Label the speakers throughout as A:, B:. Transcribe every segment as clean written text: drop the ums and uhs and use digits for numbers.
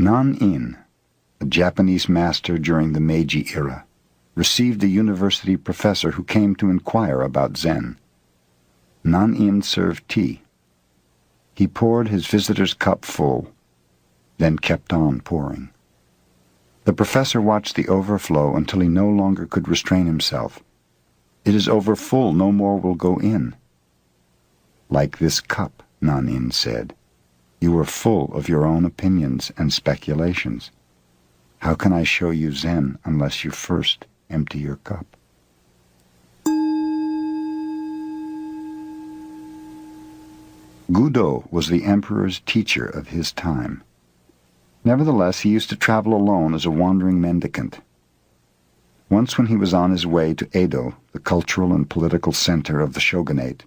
A: Nan-in, a Japanese master during the Meiji era, received a university professor who came to inquire about Zen. Nan-in served tea. He poured his visitor's cup full, then kept on pouring. The professor watched the overflow until he no longer could restrain himself. "It is overfull, no more will go in." "Like this cup," Nan-in said. "You are full of your own opinions and speculations. How can I show you Zen unless you first empty your cup?" Gudo was the emperor's teacher of his time. Nevertheless, he used to travel alone as a wandering mendicant. Once when he was on his way to Edo, the cultural and political center of the shogunate,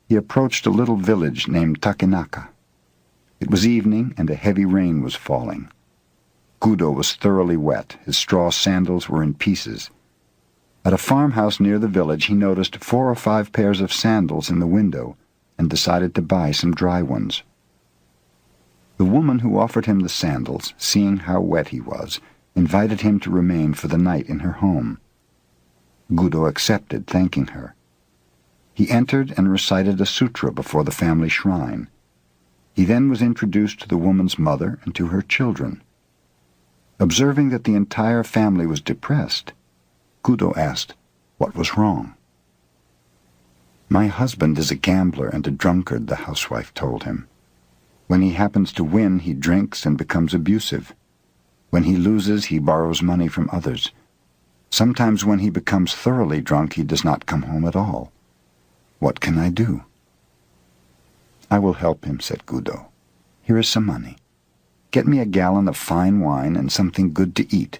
A: he approached a little village named Takenaka. It was evening, and a heavy rain was falling. Gudo was thoroughly wet. His straw sandals were in pieces. At a farmhouse near the village, he noticed 4 or 5 pairs of sandals in the window and decided to buy some dry ones. The woman who offered him the sandals, seeing how wet he was, invited him to remain for the night in her home. Gudo accepted, thanking her. He entered and recited a sutra before the family shrine. He then was introduced to the woman's mother and to her children. Observing that the entire family was depressed, Gudo asked what was wrong. "My husband is a gambler and a drunkard," the housewife told him. "When he happens to win, he drinks and becomes abusive. When he loses, he borrows money from others. Sometimes when he becomes thoroughly drunk, he does not come home at all. What can I do?" "I will help him," said Gudo. "Here is some money. Get me a gallon of fine wine and something good to eat.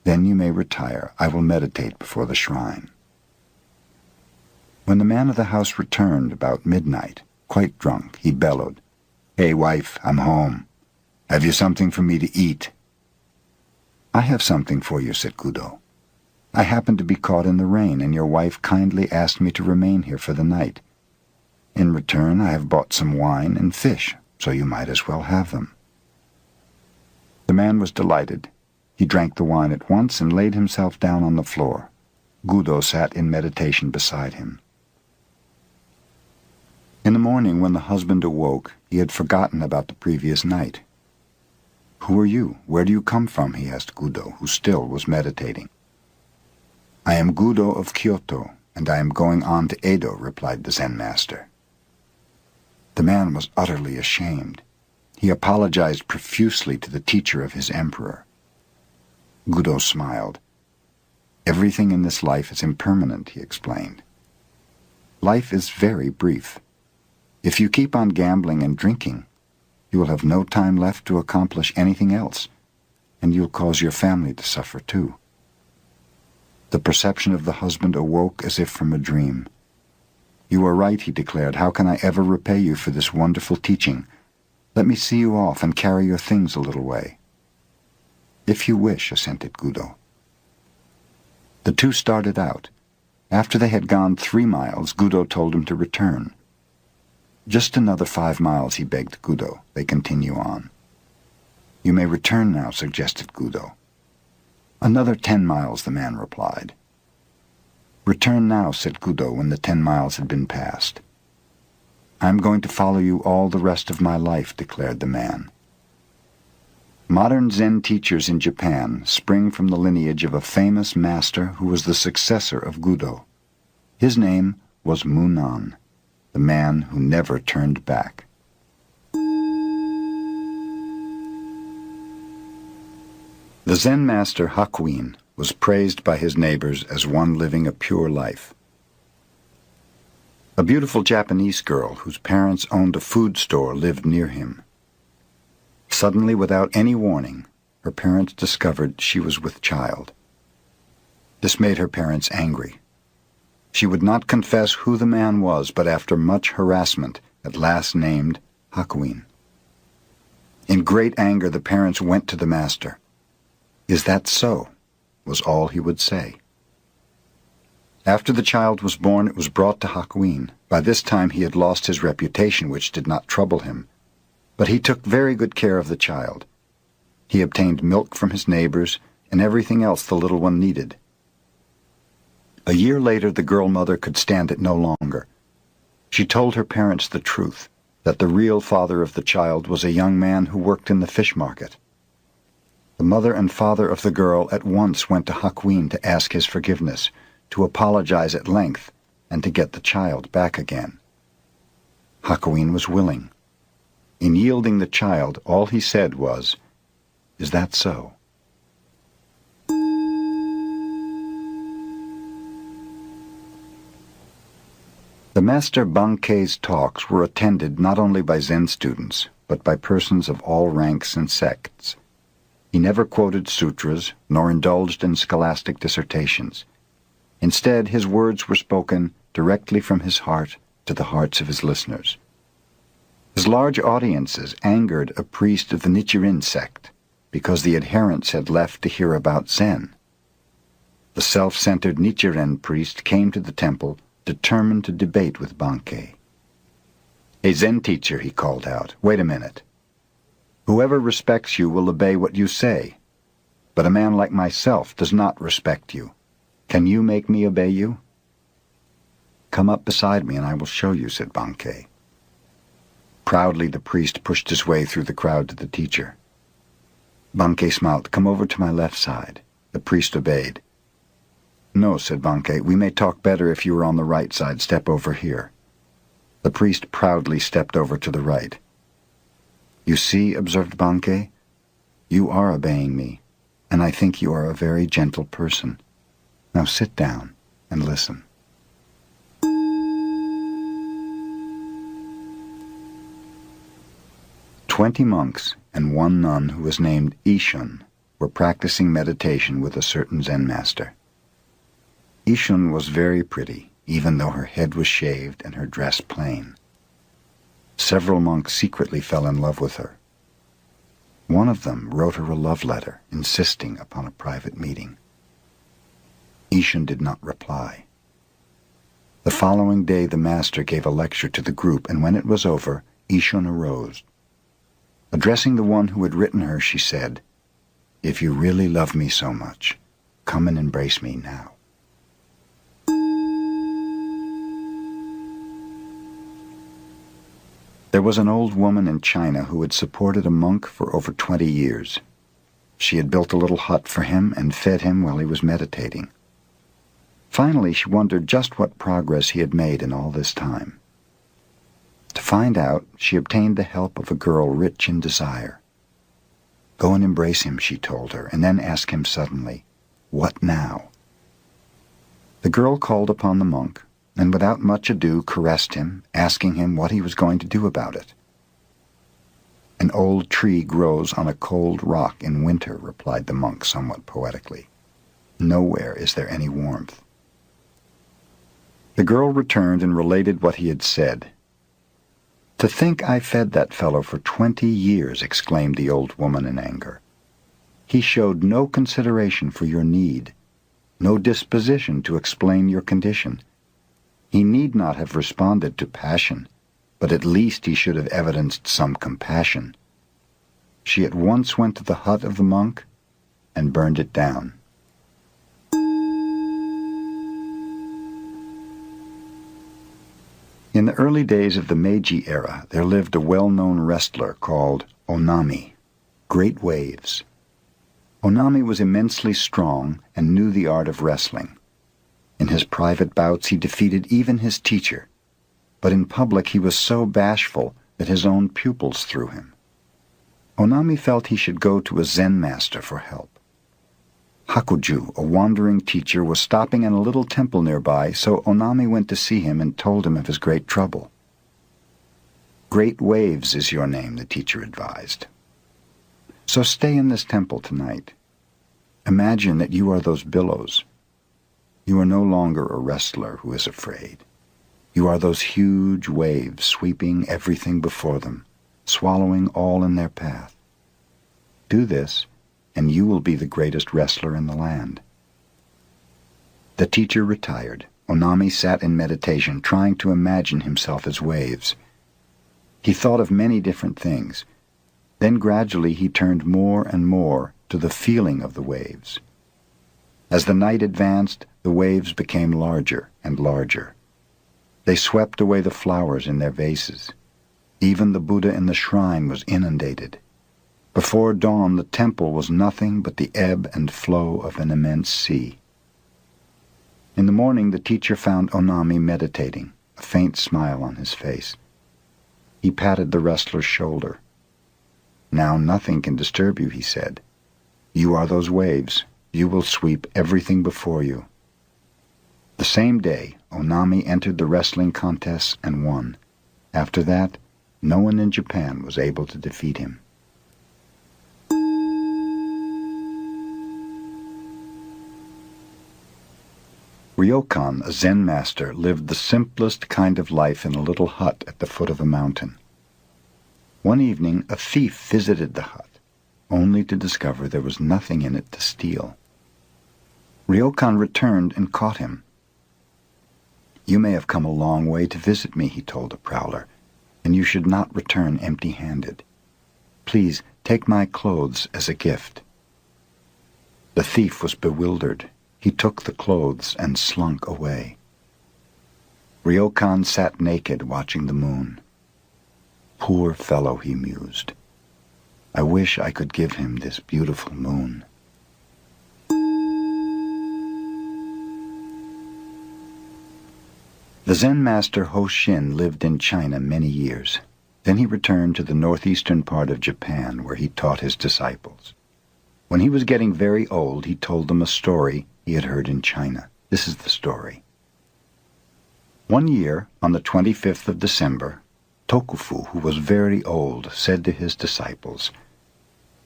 A: Then you may retire. I will meditate before the shrine." When the man of the house returned about midnight, quite drunk, he bellowed, "Hey, wife, I'm home. Have you something for me to eat?" "I have something for you," said Gudo. "I happened to be caught in the rain, and your wife kindly asked me to remain here for the night. In return, I have bought some wine and fish, so you might as well have them." The man was delighted. He drank the wine at once and laid himself down on the floor. Gudo sat in meditation beside him. In the morning, when the husband awoke, he had forgotten about the previous night. "Who are you? Where do you come from?" he asked Gudo, who still was meditating. "I am Gudo of Kyoto, and I am going on to Edo," replied the Zen master. The man was utterly ashamed. He apologized profusely to the teacher of his emperor. Gudo smiled. "Everything in this life is impermanent," he explained. "Life is very brief. If you keep on gambling and drinking, you will have no time left to accomplish anything else, and you'll cause your family to suffer too." The perception of the husband awoke as if from a dream. "You are right," he declared. "How can I ever repay you for this wonderful teaching? Let me see you off and carry your things a little way." "If you wish," assented Gudo. The two started out. After they had gone 3 miles, Gudo told him to return. "Just another 5 miles, he begged Gudo. They continue on. "You may return now," suggested Gudo. "Another 10 miles, the man replied. "Return now," said Gudo when the 10 miles had been passed. "I am going to follow you all the rest of my life," declared the man. Modern Zen teachers in Japan spring from the lineage of a famous master who was the successor of Gudo. His name was Munan, the man who never turned back. The Zen master Hakuin was praised by his neighbors as one living a pure life. A beautiful Japanese girl whose parents owned a food store lived near him. Suddenly, without any warning, her parents discovered she was with child. This made her parents angry. She would not confess who the man was, but after much harassment, at last named Hakuin. In great anger, the parents went to the master. "Is that so?" was all he would say. After the child was born, it was brought to Hakuin. By this time he had lost his reputation, which did not trouble him, but he took very good care of the child. He obtained milk from his neighbors and everything else the little one needed. A year later, the girl mother could stand it no longer. She told her parents the truth, that the real father of the child was a young man who worked in the fish market. The mother and father of the girl at once went to Hakuin to ask his forgiveness, to apologize at length, and to get the child back again. Hakuin was willing. In yielding the child, all he said was, "Is that so?" The Master Bankei's talks were attended not only by Zen students, but by persons of all ranks and sects. He never quoted sutras, nor indulged in scholastic dissertations. Instead, his words were spoken directly from his heart to the hearts of his listeners. His large audiences angered a priest of the Nichiren sect, because the adherents had left to hear about Zen. The self-centered Nichiren priest came to the temple determined to debate with Bankei. "A Zen teacher," he called out, "wait a minute. Whoever respects you will obey what you say, but a man like myself does not respect you. Can you make me obey you?" "Come up beside me and I will show you," said Bankei. Proudly the priest pushed his way through the crowd to the teacher. Bankei smiled. "Come over to my left side." The priest obeyed. "No," said Bankei, "we may talk better if you are on the right side. Step over here." The priest proudly stepped over to the right. "You see," observed Bankei, "you are obeying me, and I think you are a very gentle person. Now sit down and listen." "20 monks and one nun who was named Ishun were practicing meditation with a certain Zen master. Ishun was very pretty, even though her head was shaved and her dress plain. Several monks secretly fell in love with her. One of them wrote her a love letter, insisting upon a private meeting. Ishun did not reply. The following day the master gave a lecture to the group, and when it was over, Ishun arose. Addressing the one who had written her, she said, "If you really love me so much, come and embrace me now." There was an old woman in China who had supported a monk for over 20 years. She had built a little hut for him and fed him while he was meditating. Finally, she wondered just what progress he had made in all this time. To find out, she obtained the help of a girl rich in desire. "Go and embrace him," she told her, and then ask him suddenly, "What now?" The girl called upon the monk, and without much ado caressed him, asking him what he was going to do about it. "An old tree grows on a cold rock in winter," replied the monk somewhat poetically. "Nowhere is there any warmth." The girl returned and related what he had said. "To think I fed that fellow for 20 years, exclaimed the old woman in anger. "He showed no consideration for your need, no disposition to explain your condition. He need not have responded to passion, but at least he should have evidenced some compassion." She at once went to the hut of the monk and burned it down. In the early days of the Meiji era, there lived a well-known wrestler called Onami, Great Waves. Onami was immensely strong and knew the art of wrestling. In his private bouts he defeated even his teacher, but in public he was so bashful that his own pupils threw him. Onami felt he should go to a Zen master for help. Hakuju, a wandering teacher, was stopping in a little temple nearby, so Onami went to see him and told him of his great trouble. "Great Waves is your name," the teacher advised. "So stay in this temple tonight. Imagine that you are those billows. You are no longer a wrestler who is afraid. You are those huge waves sweeping everything before them, swallowing all in their path. Do this, and you will be the greatest wrestler in the land." The teacher retired. Onami sat in meditation, trying to imagine himself as waves. He thought of many different things. Then gradually he turned more and more to the feeling of the waves. As the night advanced, the waves became larger and larger. They swept away the flowers in their vases. Even the Buddha in the shrine was inundated. Before dawn, the temple was nothing but the ebb and flow of an immense sea. In the morning, the teacher found Onami meditating, a faint smile on his face. He patted the wrestler's shoulder. "Now nothing can disturb you," he said. "You are those waves. You will sweep everything before you." The same day, Onami entered the wrestling contests and won. After that, no one in Japan was able to defeat him. Ryokan, a Zen master, lived the simplest kind of life in a little hut at the foot of a mountain. One evening, a thief visited the hut, only to discover there was nothing in it to steal. Ryokan returned and caught him. "You may have come a long way to visit me," he told the prowler, "and you should not return empty-handed. Please take my clothes as a gift." The thief was bewildered. He took the clothes and slunk away. Ryokan sat naked watching the moon. "Poor fellow," he mused. "I wish I could give him this beautiful moon." The Zen master Hoshin lived in China many years. Then he returned to the northeastern part of Japan, where he taught his disciples. When he was getting very old, he told them a story he had heard in China. This is the story. One year, on the 25th of December, Tokufu, who was very old, said to his disciples,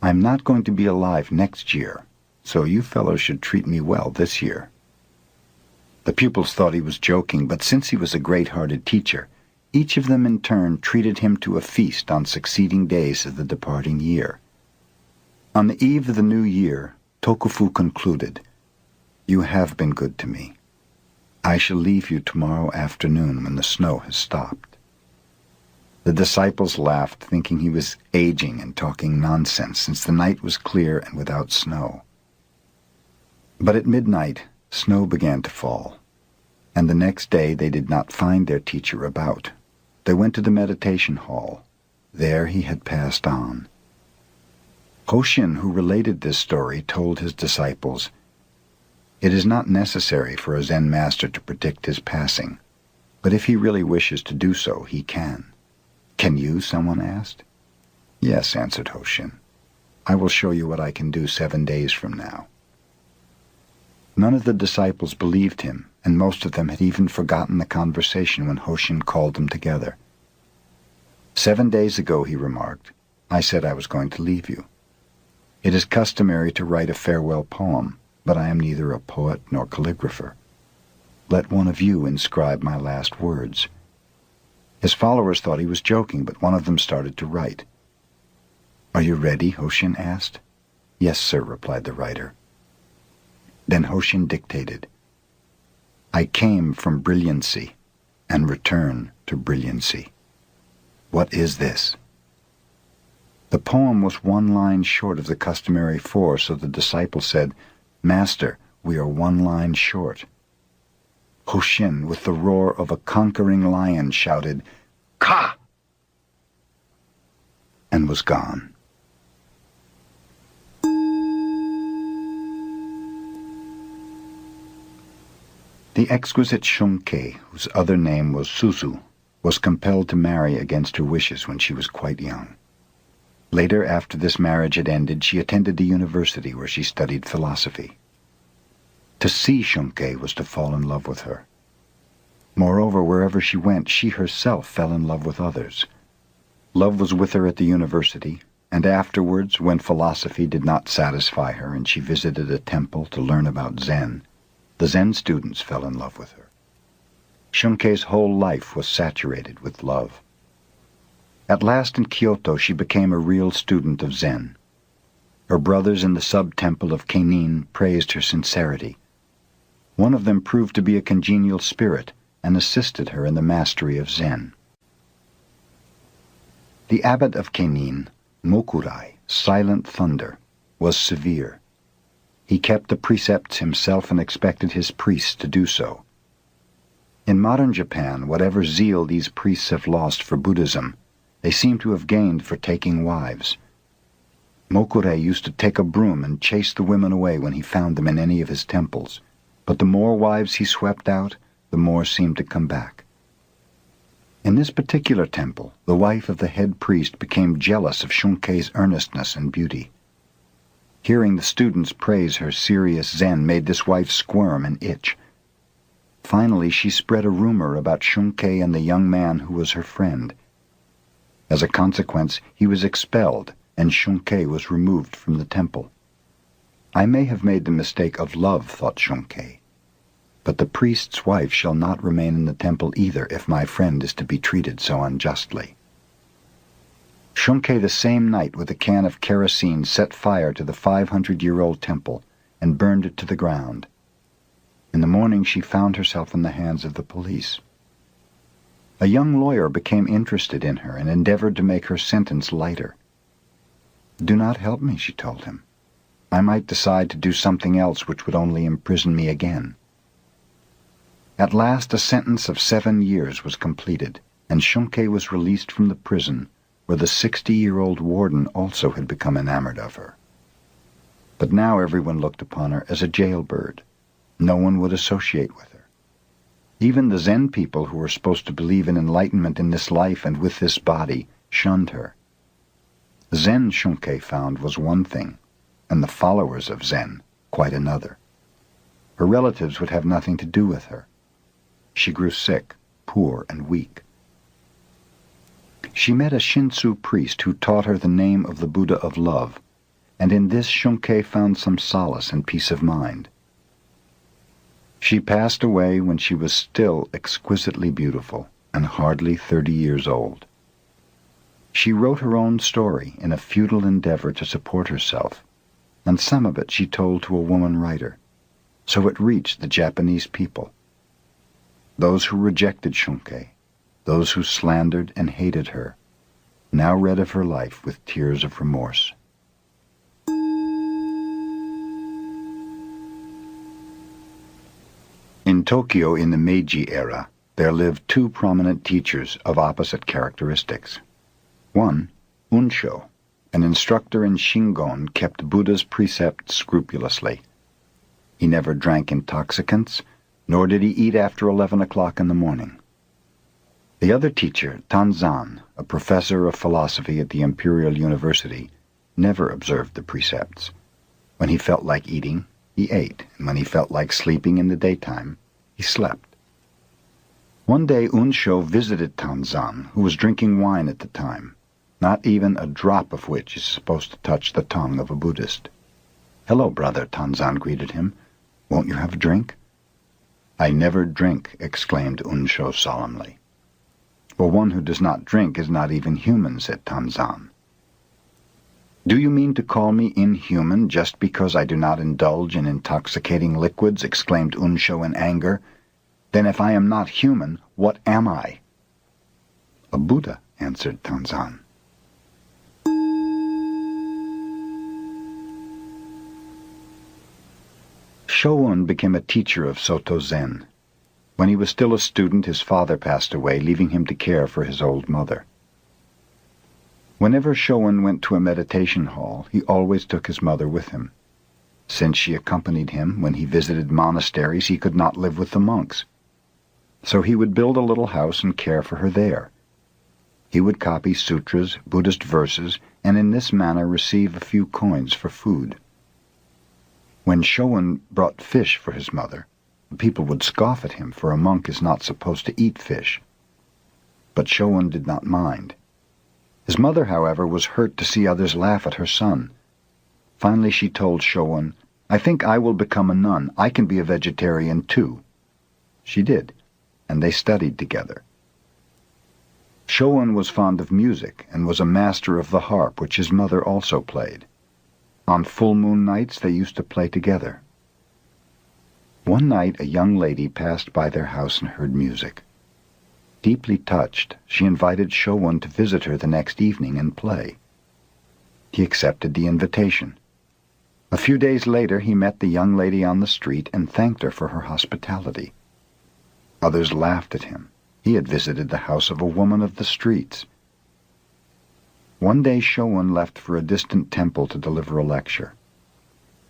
A: "I am not going to be alive next year, so you fellows should treat me well this year." The pupils thought he was joking, but since he was a great-hearted teacher, each of them in turn treated him to a feast on succeeding days of the departing year. On the eve of the new year, Tokufu concluded, "You have been good to me. I shall leave you tomorrow afternoon when the snow has stopped." The disciples laughed, thinking he was aging and talking nonsense, since the night was clear and without snow. But at midnight, snow began to fall, and the next day they did not find their teacher about. They went to the meditation hall. There he had passed on. Hoshin, who related this story, told his disciples, "It is not necessary for a Zen master to predict his passing, but if he really wishes to do so, he can." "Can you?" someone asked. "Yes," answered Hoshin. "I will show you what I can do 7 days from now." None of the disciples believed him, and most of them had even forgotten the conversation when Hoshin called them together. "7 days ago," he remarked, "I said I was going to leave you. It is customary to write a farewell poem, but I am neither a poet nor calligrapher. Let one of you inscribe my last words." His followers thought he was joking, but one of them started to write. "Are you ready?" Hoshin asked. "Yes, sir," replied the writer. Then Hoshin dictated, "I came from brilliancy and return to brilliancy. What is this?" The poem was 1 line short of the customary 4, so the disciple said, "Master, we are 1 line short." Hoshin, with the roar of a conquering lion, shouted, "Ka!" and was gone. The exquisite Shunkei, whose other name was Suzu, was compelled to marry against her wishes when she was quite young. Later, after this marriage had ended, she attended the university where she studied philosophy. To see Shunkei was to fall in love with her. Moreover, wherever she went, she herself fell in love with others. Love was with her at the university, and afterwards, when philosophy did not satisfy her and she visited a temple to learn about Zen, the Zen students fell in love with her. Shunkei's whole life was saturated with love. At last in Kyoto she became a real student of Zen. Her brothers in the sub-temple of Kenin praised her sincerity. One of them proved to be a congenial spirit and assisted her in the mastery of Zen. The abbot of Kenin, Mokurai, silent thunder, was severe. He kept the precepts himself and expected his priests to do so. In modern Japan, whatever zeal these priests have lost for Buddhism, they seem to have gained for taking wives. Mokurai used to take a broom and chase the women away when he found them in any of his temples, but the more wives he swept out, the more seemed to come back. In this particular temple, the wife of the head priest became jealous of Shunkei's earnestness and beauty. Hearing the students praise her serious Zen made this wife squirm and itch. Finally, she spread a rumor about Shunkei and the young man who was her friend. As a consequence, he was expelled, and Shunkei was removed from the temple. I may have made the mistake of love, thought Shunkei, but the priest's wife shall not remain in the temple either if my friend is to be treated so unjustly. Shunkei the same night with a can of kerosene set fire to the 500-year-old temple and burned it to the ground. In the morning she found herself in the hands of the police. A young lawyer became interested in her and endeavored to make her sentence lighter. "Do not help me," she told him. "I might decide to do something else which would only imprison me again." At last a sentence of 7 years was completed, and Shunkei was released from the prison, where the 60-year-old warden also had become enamored of her. But now everyone looked upon her as a jailbird. No one would associate with her. Even the Zen people who were supposed to believe in enlightenment in this life and with this body shunned her. Zen, Shunkei found, was one thing, and the followers of Zen quite another. Her relatives would have nothing to do with her. She grew sick, poor, and weak. She met a Shinsu priest who taught her the name of the Buddha of love, and in this Shunkei found some solace and peace of mind. She passed away when she was still exquisitely beautiful and hardly 30 years old. She wrote her own story in a futile endeavor to support herself, and some of it she told to a woman writer, so it reached the Japanese people. Those who rejected Shunkei, those who slandered and hated her, now read of her life with tears of remorse. In Tokyo in the Meiji era, there lived 2 prominent teachers of opposite characteristics. One, Unsho, an instructor in Shingon, kept Buddha's precepts scrupulously. He never drank intoxicants, nor did he eat after 11 o'clock in the morning. The other teacher, Tanzan, a professor of philosophy at the Imperial University, never observed the precepts. When he felt like eating, he ate, and when he felt like sleeping in the daytime, he slept. One day Unsho visited Tanzan, who was drinking wine at the time, not even a drop of which is supposed to touch the tongue of a Buddhist. "Hello, brother," Tanzan greeted him. "Won't you have a drink?" "I never drink," exclaimed Unsho solemnly. "Well, one who does not drink is not even human," said Tanzan. "Do you mean to call me inhuman just because I do not indulge in intoxicating liquids?" exclaimed Unsho in anger. "Then if I am not human, what am I?" "A Buddha," answered Tanzan. Shoun became a teacher of Soto Zen. When he was still a student, his father passed away, leaving him to care for his old mother. Whenever Shoun went to a meditation hall, he always took his mother with him. Since she accompanied him when he visited monasteries, he could not live with the monks. So he would build a little house and care for her there. He would copy sutras, Buddhist verses, and in this manner receive a few coins for food. When Shoun brought fish for his mother, people would scoff at him, for a monk is not supposed to eat fish. But Shoun did not mind. His mother, however, was hurt to see others laugh at her son. Finally she told Shoun, "I think I will become a nun. I can be a vegetarian too." She did, and they studied together. Shoun was fond of music and was a master of the harp, which his mother also played. On full moon nights they used to play together. One night a young lady passed by their house and heard music. Deeply touched, she invited Shoun to visit her the next evening and play. He accepted the invitation. A few days later he met the young lady on the street and thanked her for her hospitality. Others laughed at him. He had visited the house of a woman of the streets. One day Showun left for a distant temple to deliver a lecture.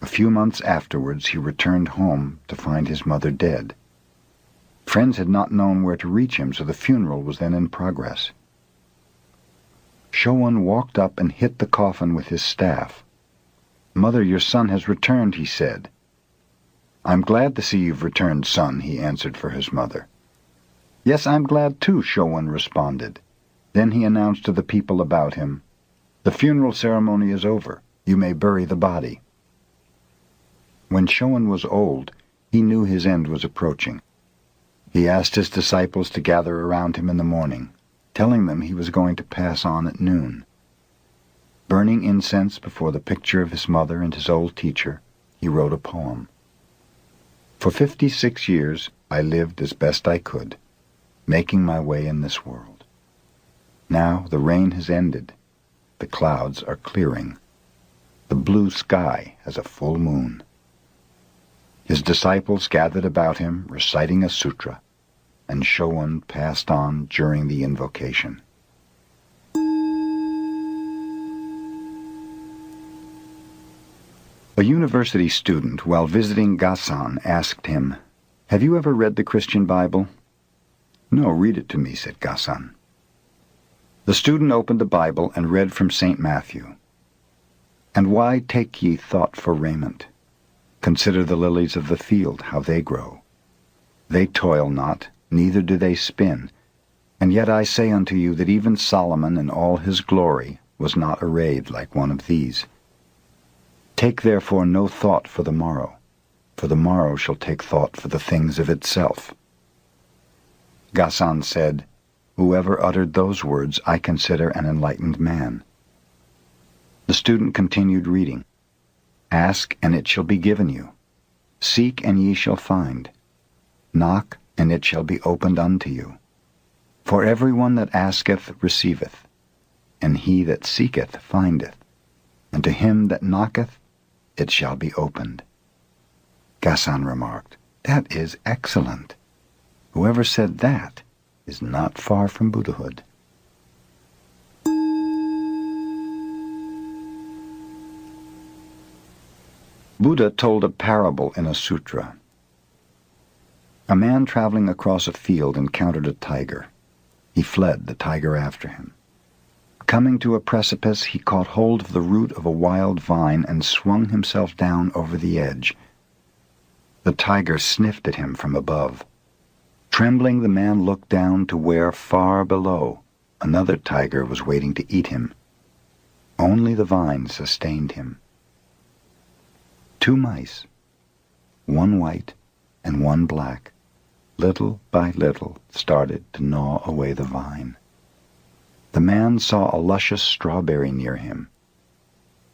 A: A few months afterwards he returned home to find his mother dead. Friends had not known where to reach him, so the funeral was then in progress. Showun walked up and hit the coffin with his staff. "Mother, your son has returned," he said. "I'm glad to see you've returned, son," he answered for his mother. "Yes, I'm glad too," Showun responded. Then he announced to the people about him, "The funeral ceremony is over. You may bury the body." When Showun was old, he knew his end was approaching. He asked his disciples to gather around him in the morning, telling them he was going to pass on at noon. Burning incense before the picture of his mother and his old teacher, he wrote a poem. "For 56 years I lived as best I could, making my way in this world. Now the rain has ended, the clouds are clearing, the blue sky has a full moon." His disciples gathered about him, reciting a sutra, and Showun passed on during the invocation. A university student, while visiting Gasan, asked him, "Have you ever read the Christian Bible?" "No, read it to me," said Gasan. The student opened the Bible and read from St. Matthew. "And why take ye thought for raiment? Consider the lilies of the field, how they grow. They toil not, neither do they spin. And yet I say unto you that even Solomon in all his glory was not arrayed like one of these. Take therefore no thought for the morrow shall take thought for the things of itself." Gasan said, "Whoever uttered those words I consider an enlightened man." The student continued reading. "Ask, and it shall be given you. Seek, and ye shall find. Knock, and it shall be opened unto you. For every one that asketh receiveth, and he that seeketh findeth, and to him that knocketh it shall be opened." Gasan remarked, "That is excellent. Whoever said that is not far from Buddhahood." Buddha told a parable in a sutra. A man traveling across a field encountered a tiger. He fled, the tiger after him. Coming to a precipice, he caught hold of the root of a wild vine and swung himself down over the edge. The tiger sniffed at him from above. Trembling, the man looked down to where, far below, another tiger was waiting to eat him. Only the vine sustained him. 2 mice, one white and one black, little by little started to gnaw away the vine. The man saw a luscious strawberry near him.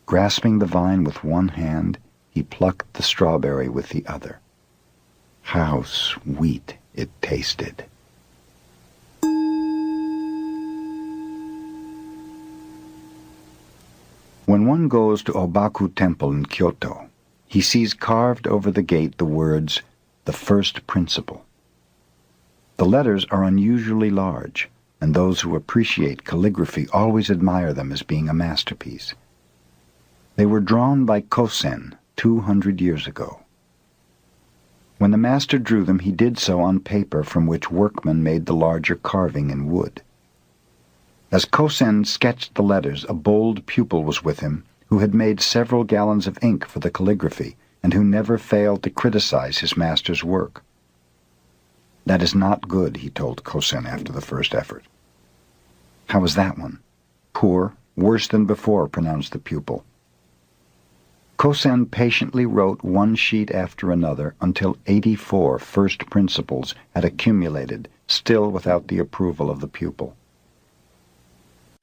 A: Grasping the vine with one hand, he plucked the strawberry with the other. How sweet it tasted! When one goes to Obaku Temple in Kyoto, he sees carved over the gate the words, "The First Principle." The letters are unusually large, and those who appreciate calligraphy always admire them as being a masterpiece. They were drawn by Kosen 200 years ago. When the master drew them, he did so on paper from which workmen made the larger carving in wood. As Kosen sketched the letters, a bold pupil was with him who had made several gallons of ink for the calligraphy and who never failed to criticize his master's work. "That is not good," he told Kosen after the first effort. "How was that one?" "Poor, worse than before," pronounced the pupil. Kosen patiently wrote one sheet after another until 84 first principles had accumulated, still without the approval of the pupil.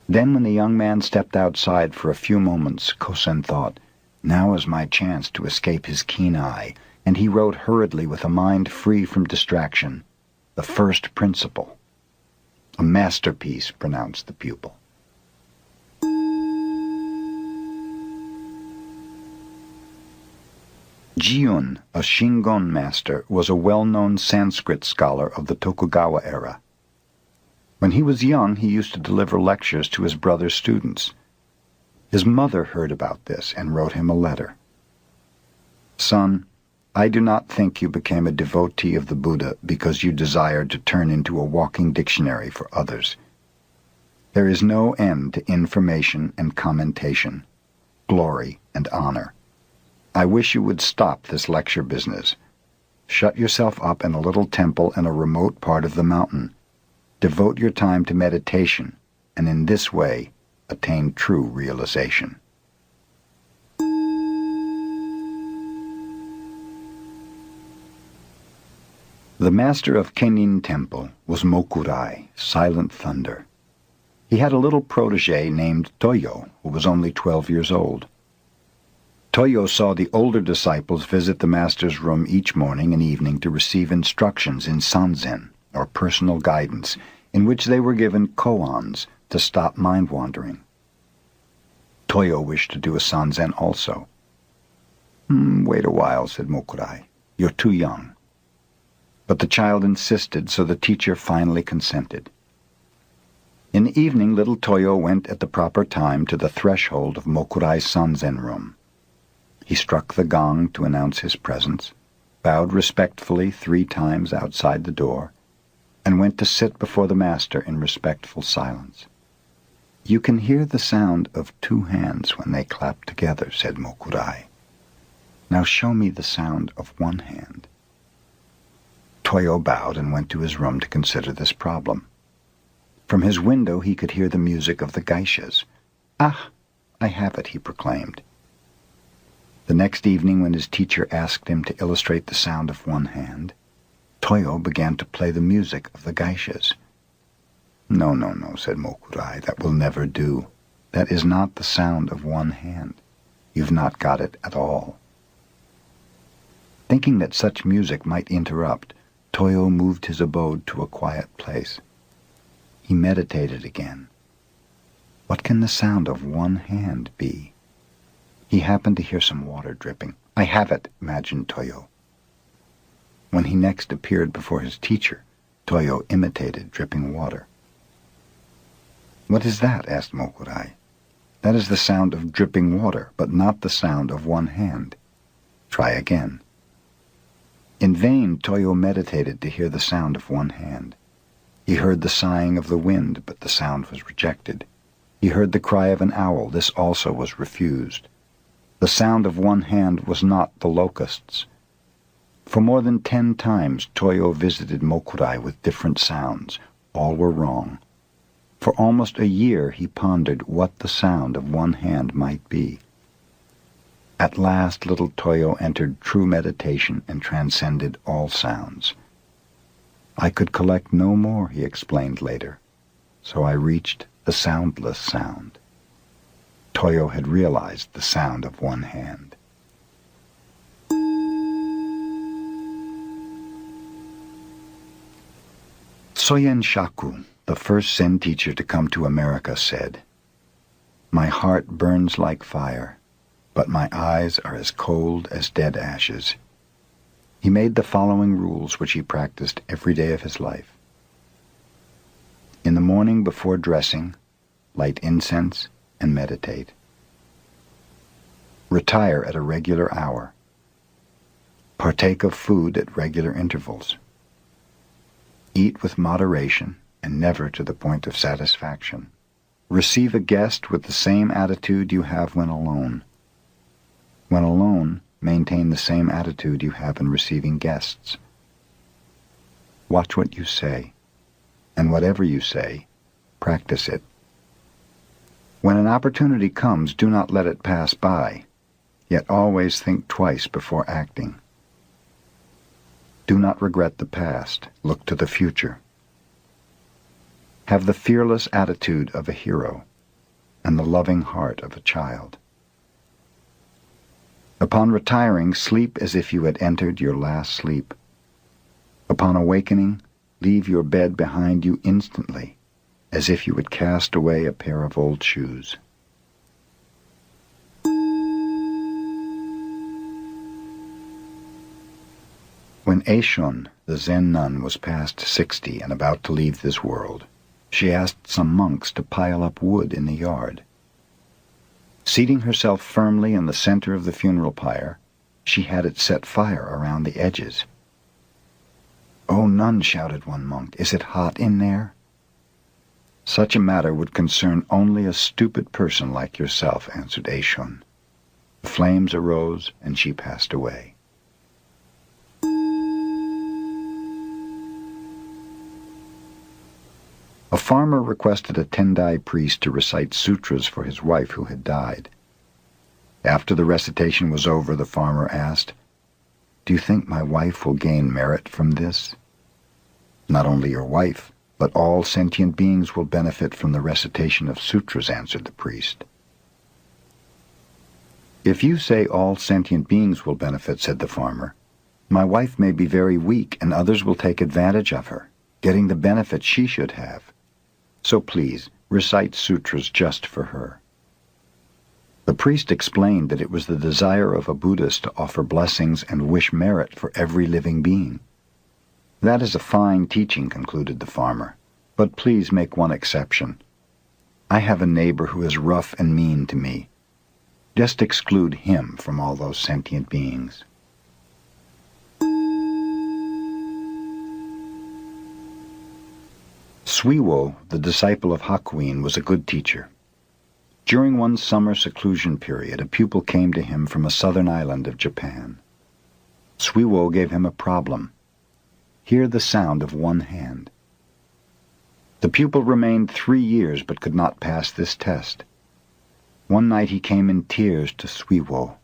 A: Then when the young man stepped outside for a few moments, Kosen thought, "Now is my chance to escape his keen eye," and he wrote hurriedly with a mind free from distraction, "The First Principle." "A masterpiece," pronounced the pupil. Jiun, a Shingon master, was a well-known Sanskrit scholar of the Tokugawa era. When he was young, he used to deliver lectures to his brother's students. His mother heard about this and wrote him a letter. "Son, I do not think you became a devotee of the Buddha because you desired to turn into a walking dictionary for others. There is no end to information and commentation, glory and honor. I wish you would stop this lecture business. Shut yourself up in a little temple in a remote part of the mountain. Devote your time to meditation, and in this way attain true realization." The master of Kenin Temple was Mokurai, Silent Thunder. He had a little protege named Toyo, who was only 12 years old. Toyo saw the older disciples visit the master's room each morning and evening to receive instructions in sanzen, or personal guidance, in which they were given koans to stop mind-wandering. Toyo wished to do a sanzen also. "Wait a while," said Mokurai. "You're too young." But the child insisted, so the teacher finally consented. In the evening, little Toyo went at the proper time to the threshold of Mokurai's sanzen room. He struck the gong to announce his presence, bowed respectfully 3 times outside the door, and went to sit before the master in respectful silence. "You can hear the sound of 2 hands when they clap together," said Mokurai. "Now show me the sound of 1 hand." Toyo bowed and went to his room to consider this problem. From his window he could hear the music of the geishas. "Ah, I have it," he proclaimed. The next evening, when his teacher asked him to illustrate the sound of 1 hand, Toyo began to play the music of the geishas. No, said Mokurai, "that will never do. That is not the sound of 1 hand. You've not got it at all." Thinking that such music might interrupt, Toyo moved his abode to a quiet place. He meditated again. What can the sound of 1 hand be? He happened to hear some water dripping. "I have it," imagined Toyo. When he next appeared before his teacher, Toyo imitated dripping water. "What is that?" asked Mokurai. "That is the sound of dripping water, but not the sound of 1 hand. Try again." In vain Toyo meditated to hear the sound of 1 hand. He heard the sighing of the wind, but the sound was rejected. He heard the cry of an owl. This also was refused. The sound of 1 hand was not the locusts. For more than 10 times Toyo visited Mokurai with different sounds. All were wrong. For almost a year he pondered what the sound of 1 hand might be. At last little Toyo entered true meditation and transcended all sounds. "I could collect no more," he explained later, "so I reached the soundless sound." Toyo had realized the sound of 1 hand. Soyen Shaku, the first Zen teacher to come to America, said, "My heart burns like fire, but my eyes are as cold as dead ashes." He made the following rules which he practiced every day of his life. In the morning before dressing, light incense and meditate. Retire at a regular hour. Partake of food at regular intervals. Eat with moderation and never to the point of satisfaction. Receive a guest with the same attitude you have when alone. When alone, maintain the same attitude you have in receiving guests. Watch what you say, and whatever you say, practice it. When an opportunity comes, do not let it pass by, yet always think twice before acting. Do not regret the past, look to the future. Have the fearless attitude of a hero and the loving heart of a child. Upon retiring, sleep as if you had entered your last sleep. Upon awakening, leave your bed behind you instantly, as if you had cast away a pair of old shoes. When Eishun, the Zen nun, was past 60 and about to leave this world, she asked some monks to pile up wood in the yard. Seating herself firmly in the center of the funeral pyre, she had it set fire around the edges. "Oh, nun," shouted one monk, "is it hot in there?" "Such a matter would concern only a stupid person like yourself," answered Eishun. The flames arose, and she passed away. A farmer requested a Tendai priest to recite sutras for his wife who had died. After the recitation was over, the farmer asked, "Do you think my wife will gain merit from this?" "Not only your wife, but all sentient beings will benefit from the recitation of sutras," answered the priest. "If you say all sentient beings will benefit," said the farmer, "my wife may be very weak and others will take advantage of her, getting the benefit she should have. So please, recite sutras just for her." The priest explained that it was the desire of a Buddhist to offer blessings and wish merit for every living being. "That is a fine teaching," concluded the farmer, "but please make one exception. I have a neighbor who is rough and mean to me. Just exclude him from all those sentient beings." Suiwo, the disciple of Hakuin, was a good teacher. During one summer seclusion period, a pupil came to him from a southern island of Japan. Suiwo gave him a problem: hear the sound of one hand. The pupil remained 3 years but could not pass this test. One night he came in tears to Suiwo.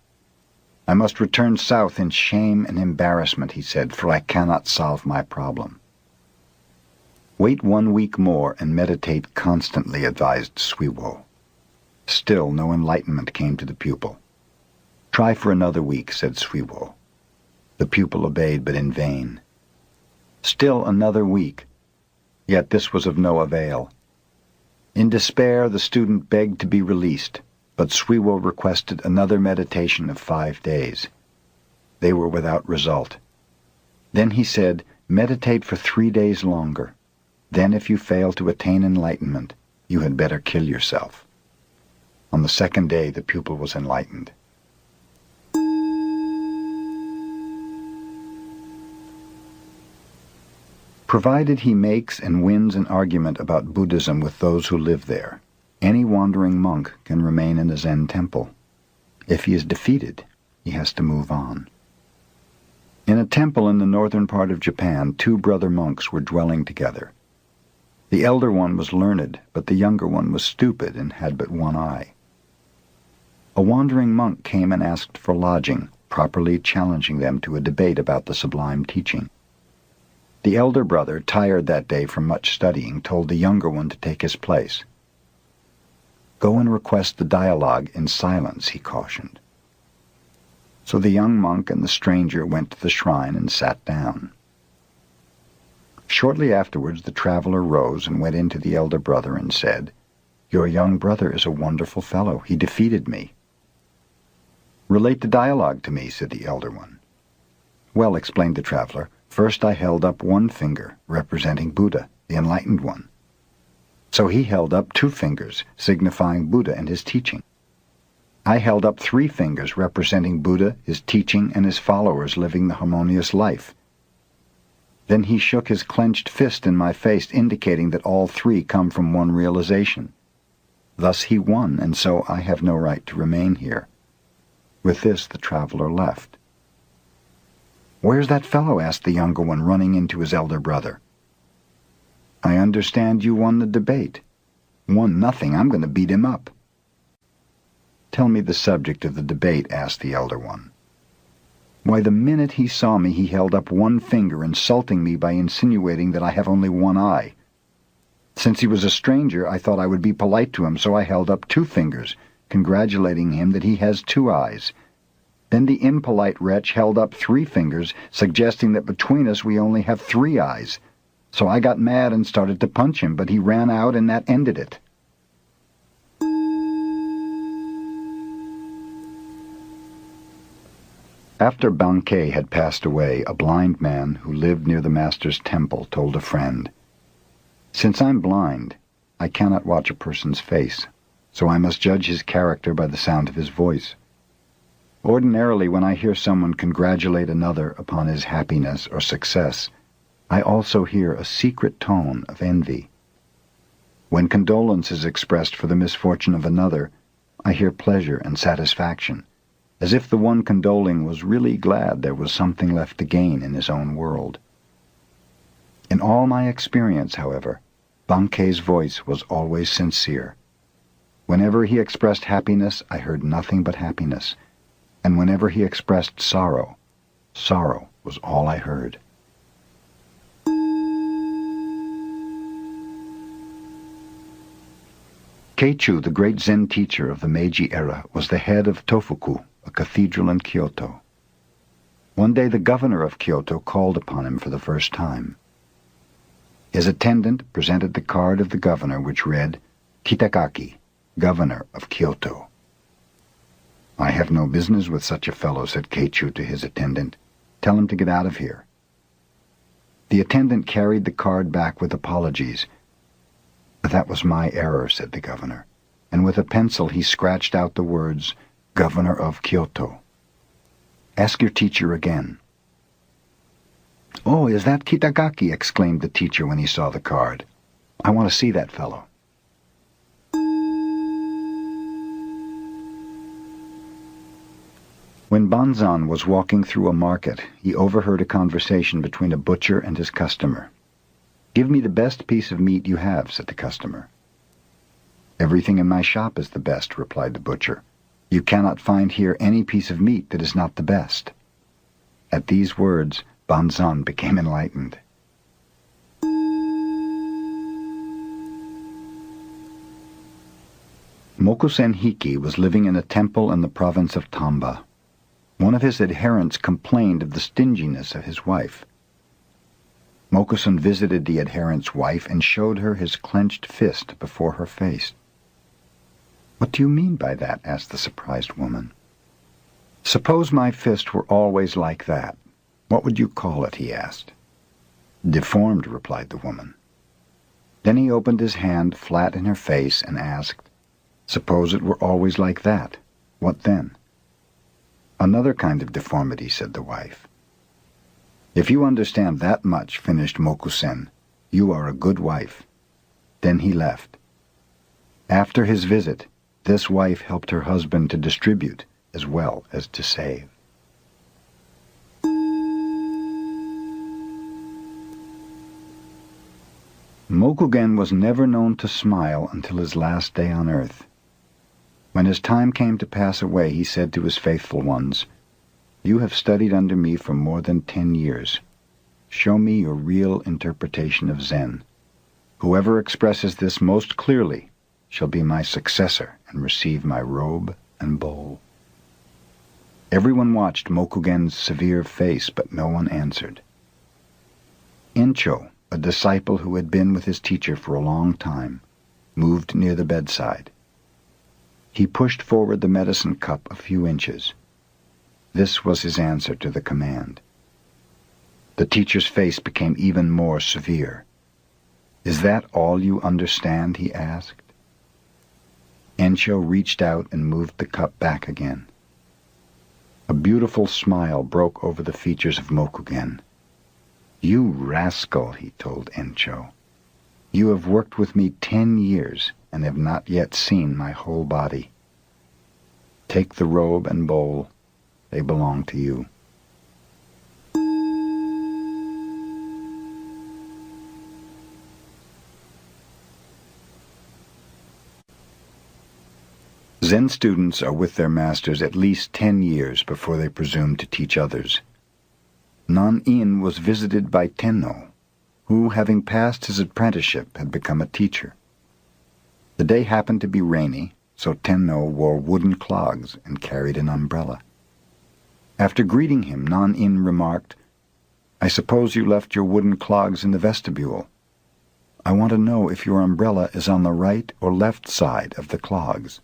A: "I must return south in shame and embarrassment," he said, "for I cannot solve my problem." "Wait 1 week more and meditate constantly," advised Suiwo. Still no enlightenment came to the pupil. "Try for another week," said Suiwo. The pupil obeyed, but in vain. Still another week. Yet this was of no avail. In despair, the student begged to be released, but Suiwo requested another meditation of 5 days. They were without result. Then he said, "Meditate for 3 days longer. Then if you fail to attain enlightenment, you had better kill yourself." On the 2nd day, the pupil was enlightened. Provided he makes and wins an argument about Buddhism with those who live there, any wandering monk can remain in a Zen temple. If he is defeated, he has to move on. In a temple in the northern part of Japan, 2 brother monks were dwelling together. The elder one was learned, but the younger one was stupid and had but one eye. A wandering monk came and asked for lodging, properly challenging them to a debate about the sublime teaching. The elder brother, tired that day from much studying, told the younger one to take his place. "Go and request the dialogue in silence," he cautioned. So the young monk and the stranger went to the shrine and sat down. Shortly afterwards the traveler rose and went in to the elder brother and said, "Your young brother is a wonderful fellow. He defeated me." "Relate the dialogue to me," said the elder one. "Well," explained the traveler, "first I held up one finger, representing Buddha, the enlightened one. So he held up 2 fingers, signifying Buddha and his teaching. I held up 3 fingers, representing Buddha, his teaching, and his followers living the harmonious life. Then he shook his clenched fist in my face, indicating that all 3 come from one realization. Thus he won, and so I have no right to remain here." With this the traveler left. "Where's that fellow?" asked the younger one, running into his elder brother. "I understand you won the debate." "Won nothing. I'm going to beat him up." "Tell me the subject of the debate," asked the elder one. "Why, the minute he saw me he held up 1 finger, insulting me by insinuating that I have only 1 eye. Since he was a stranger, I thought I would be polite to him, so I held up 2 fingers, congratulating him that he has 2 eyes. Then the impolite wretch held up 3 fingers, suggesting that between us we only have 3 eyes. So I got mad and started to punch him, but he ran out and that ended it." After Bankei had passed away, a blind man who lived near the master's temple told a friend, "Since I'm blind, I cannot watch a person's face, so I must judge his character by the sound of his voice. Ordinarily, when I hear someone congratulate another upon his happiness or success, I also hear a secret tone of envy. When condolence is expressed for the misfortune of another, I hear pleasure and satisfaction, as if the one condoling was really glad there was something left to gain in his own world. In all my experience, however, Bankei's voice was always sincere. Whenever he expressed happiness, I heard nothing but happiness, and whenever he expressed sorrow, sorrow was all I heard." Keichu, the great Zen teacher of the Meiji era, was the head of Tofuku, a cathedral in Kyoto. One day the governor of Kyoto called upon him for the first time. His attendant presented the card of the governor, which read, "Kitagaki, Governor of Kyoto." "I have no business with such a fellow," said Keichu to his attendant. "Tell him to get out of here." The attendant carried the card back with apologies. "That was my error," said the governor, and with a pencil he scratched out the words, "Governor of Kyoto." "Ask your teacher again." "Oh, is that Kitagaki?" exclaimed the teacher when he saw the card. "I want to see that fellow." When Banzan was walking through a market, he overheard a conversation between a butcher and his customer. "Give me the best piece of meat you have," said the customer. "Everything in my shop is the best," replied the butcher. "You cannot find here any piece of meat that is not the best." At these words, Banzan became enlightened. Mokusen Hiki was living in a temple in the province of Tamba. One of his adherents complained of the stinginess of his wife. Mokusen visited the adherent's wife and showed her his clenched fist before her face. "What do you mean by that?" asked the surprised woman. "Suppose my fist were always like that. What would you call it?" he asked. "Deformed," replied the woman. Then he opened his hand flat in her face and asked, "Suppose it were always like that. What then?" "Another kind of deformity," said the wife. "If you understand that much," finished Mokusen, "you are a good wife." Then he left. After his visit, this wife helped her husband to distribute as well as to save. Mokugen was never known to smile until his last day on earth. When his time came to pass away, he said to his faithful ones, "You have studied under me for more than 10 years. Show me your real interpretation of Zen. Whoever expresses this most clearly shall be my successor and receive my robe and bowl." Everyone watched Mokugen's severe face, but no one answered. Encho, a disciple who had been with his teacher for a long time, moved near the bedside. He pushed forward the medicine cup a few inches. This was his answer to the command. The teacher's face became even more severe. "Is that all you understand?" he asked. Encho reached out and moved the cup back again. A beautiful smile broke over the features of Mokugen. "You rascal," he told Encho. "You have worked with me 10 years and have not yet seen my whole body. Take the robe and bowl. They belong to you." Zen students are with their masters at least 10 years before they presume to teach others. Nan-in was visited by Tenno, who, having passed his apprenticeship, had become a teacher. The day happened to be rainy, so Tenno wore wooden clogs and carried an umbrella. After greeting him, Nan-in remarked, "I suppose you left your wooden clogs in the vestibule. I want to know if your umbrella is on the right or left side of the clogs."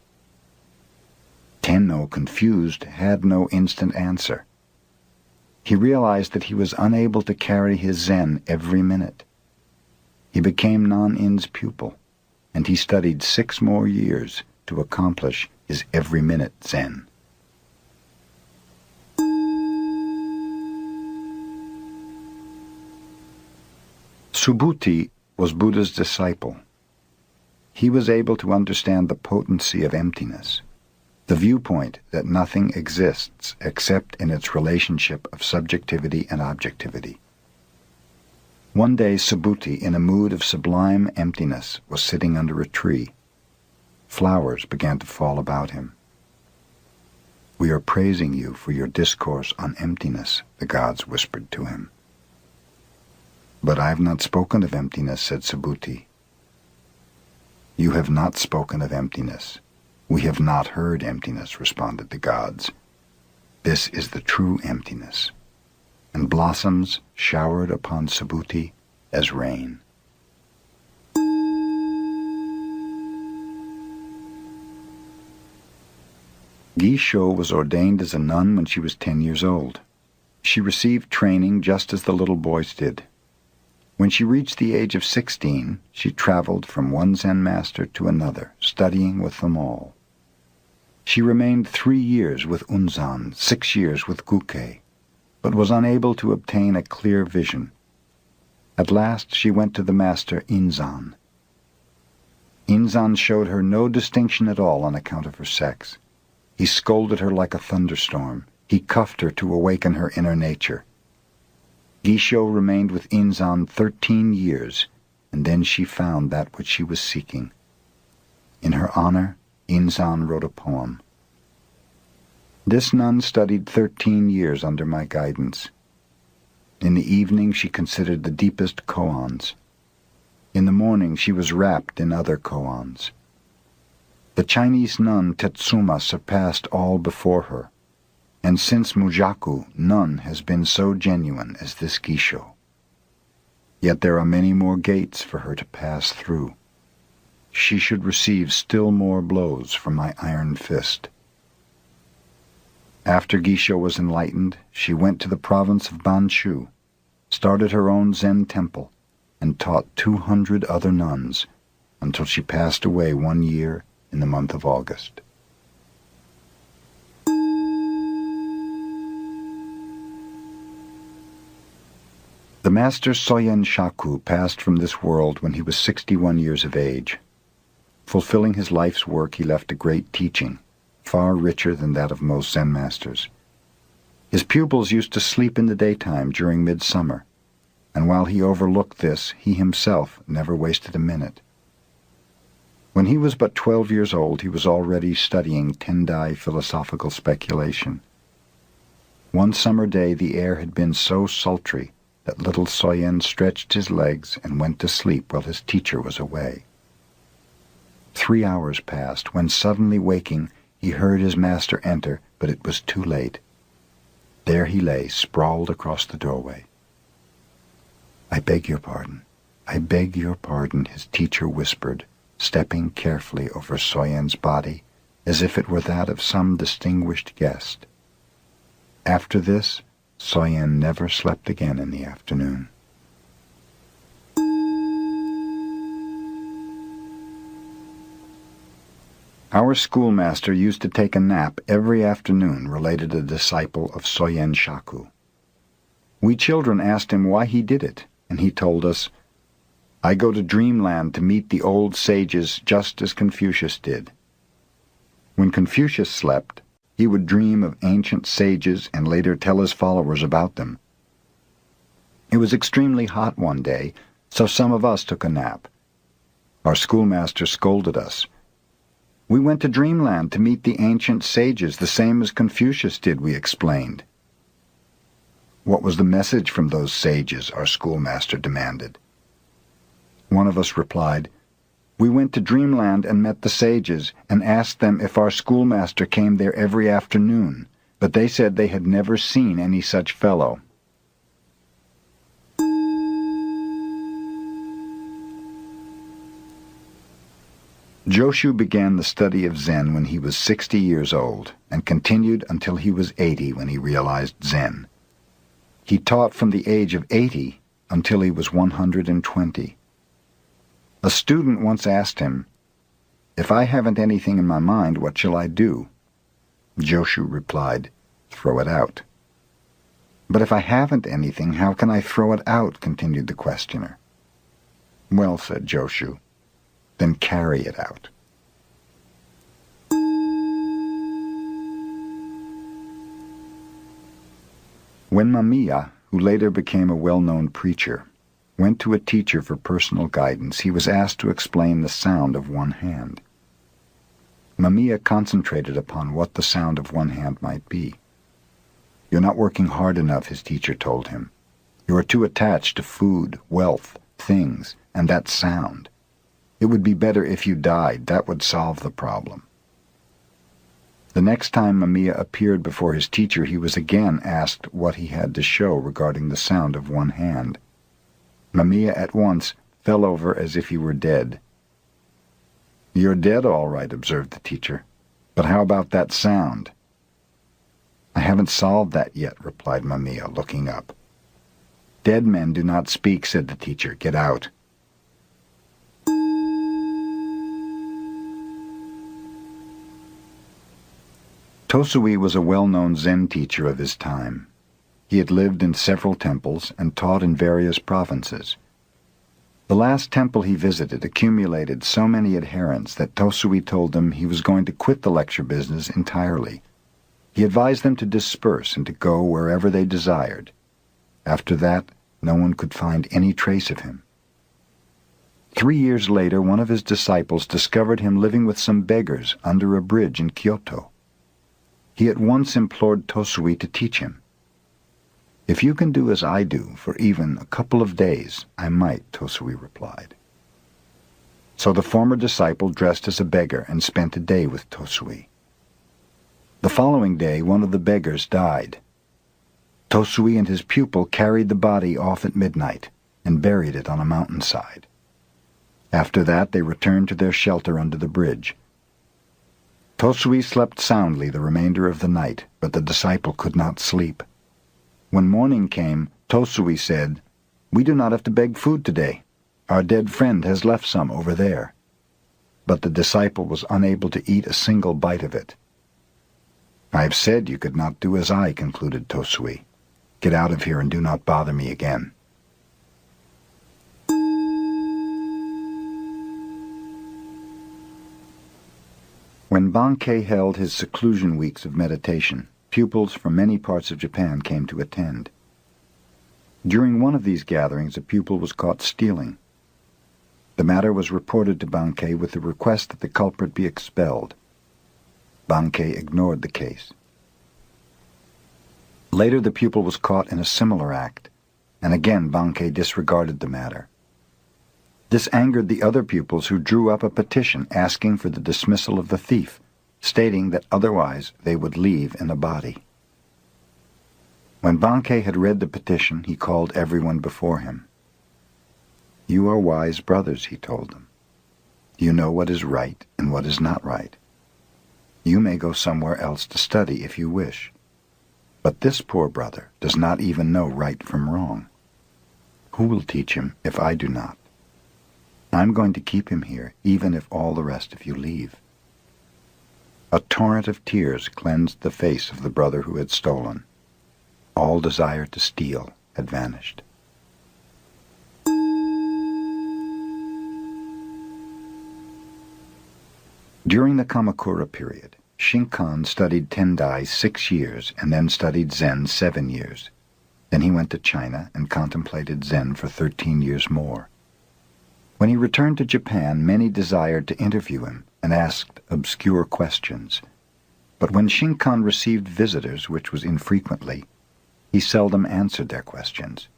A: Tenno, confused, had no instant answer. He realized that he was unable to carry his Zen every minute. He became Non-In's pupil, and he studied 6 more years to accomplish his every-minute Zen. Subhuti was Buddha's disciple. He was able to understand the potency of emptiness, the viewpoint that nothing exists except in its relationship of subjectivity and objectivity. One day Subhuti, in a mood of sublime emptiness, was sitting under a tree. Flowers began to fall about him. "We are praising you for your discourse on emptiness," the gods whispered to him. "But I have not spoken of emptiness," said Subhuti. "You have not spoken of emptiness. We have not heard emptiness," responded the gods. "This is the true emptiness." And blossoms showered upon Subhuti as rain. Gisho was ordained as a nun when she was 10 years old. She received training just as the little boys did. When she reached the age of 16, she traveled from one Zen master to another, studying with them all. She remained 3 years with Unzan, 6 years with Guke, but was unable to obtain a clear vision. At last she went to the master Inzan. Inzan showed her no distinction at all on account of her sex. He scolded her like a thunderstorm. He cuffed her to awaken her inner nature. Gisho remained with Inzan 13 years, and then she found that which she was seeking. In her honor, Inzan wrote a poem. This nun studied 13 years under my guidance. In the evening she considered the deepest koans. In the morning she was wrapped in other koans. The Chinese nun Tetsuma surpassed all before her, and since Mujaku, none has been so genuine as this Gisho. Yet there are many more gates for her to pass through. She should receive still more blows from my iron fist. After Gisho was enlightened, she went to the province of Banshu, started her own Zen temple, and taught 200 other nuns until she passed away 1 year in the month of August. The master Soyen Shaku passed from this world when he was 61 years of age. Fulfilling his life's work, he left a great teaching, far richer than that of most Zen masters. His pupils used to sleep in the daytime during midsummer, and while he overlooked this, he himself never wasted a minute. When he was but 12 years old, he was already studying Tendai philosophical speculation. One summer day the air had been so sultry that little Soyen stretched his legs and went to sleep while his teacher was away. 3 hours passed, when suddenly waking, he heard his master enter, but it was too late. There he lay, sprawled across the doorway. "I beg your pardon. I beg your pardon," his teacher whispered, stepping carefully over Soyen's body, as if it were that of some distinguished guest. After this, Soyen never slept again in the afternoon. Our schoolmaster used to take a nap every afternoon, related a disciple of Soyen Shaku. We children asked him why he did it, and he told us, "I go to dreamland to meet the old sages just as Confucius did." When Confucius slept, he would dream of ancient sages and later tell his followers about them. It was extremely hot one day, so some of us took a nap. Our schoolmaster scolded us. "We went to dreamland to meet the ancient sages, the same as Confucius did," we explained. "What was the message from those sages?" our schoolmaster demanded. One of us replied, "We went to dreamland and met the sages and asked them if our schoolmaster came there every afternoon, but they said they had never seen any such fellow." Joshu began the study of Zen when he was 60 years old and continued until he was 80 when he realized Zen. He taught from the age of 80 until he was 120. A student once asked him, "If I haven't anything in my mind, what shall I do?" Joshu replied, "Throw it out." "But if I haven't anything, how can I throw it out?" continued the questioner. "Well," said Joshu, "then carry it out." When Mamiya, who later became a well-known preacher, went to a teacher for personal guidance, he was asked to explain the sound of one hand. Mamiya concentrated upon what the sound of one hand might be. "You're not working hard enough," his teacher told him. "You are too attached to food, wealth, things, and that sound. It would be better if you died. That would solve the problem." The next time Mamiya appeared before his teacher, he was again asked what he had to show regarding the sound of one hand. Mamiya at once fell over as if he were dead. "You're dead, all right," observed the teacher. "But how about that sound?" "I haven't solved that yet," replied Mamiya, looking up. "Dead men do not speak," said the teacher. "Get out." Tosui was a well-known Zen teacher of his time. He had lived in several temples and taught in various provinces. The last temple he visited accumulated so many adherents that Tosui told them he was going to quit the lecture business entirely. He advised them to disperse and to go wherever they desired. After that, no one could find any trace of him. 3 years later, one of his disciples discovered him living with some beggars under a bridge in Kyoto. He at once implored Tosui to teach him. "If you can do as I do for even a couple of days, I might," Tosui replied. So the former disciple dressed as a beggar and spent a day with Tosui. The following day, one of the beggars died. Tosui and his pupil carried the body off at midnight and buried it on a mountainside. After that, they returned to their shelter under the bridge. Tosui slept soundly the remainder of the night, but the disciple could not sleep. When morning came, Tosui said, "We do not have to beg food today. Our dead friend has left some over there." But the disciple was unable to eat a single bite of it. "I have said you could not do as I," concluded Tosui. "Get out of here and do not bother me again." When Bankei held his seclusion weeks of meditation, pupils from many parts of Japan came to attend. During one of these gatherings, a pupil was caught stealing. The matter was reported to Bankei with the request that the culprit be expelled. Bankei ignored the case. Later, the pupil was caught in a similar act, and again Bankei disregarded the matter. This angered the other pupils, who drew up a petition asking for the dismissal of the thief, stating that otherwise they would leave in a body. When Bankei had read the petition, he called everyone before him. "You are wise brothers," he told them. "You know what is right and what is not right. You may go somewhere else to study if you wish. But this poor brother does not even know right from wrong. Who will teach him if I do not? I'm going to keep him here, even if all the rest of you leave." A torrent of tears cleansed the face of the brother who had stolen. All desire to steal had vanished. During the Kamakura period, Shinkan studied Tendai 6 years and then studied Zen 7 years. Then he went to China and contemplated Zen for 13 years more. When he returned to Japan, many desired to interview him and asked obscure questions. But when Shinkan received visitors, which was infrequently, he seldom answered their questions.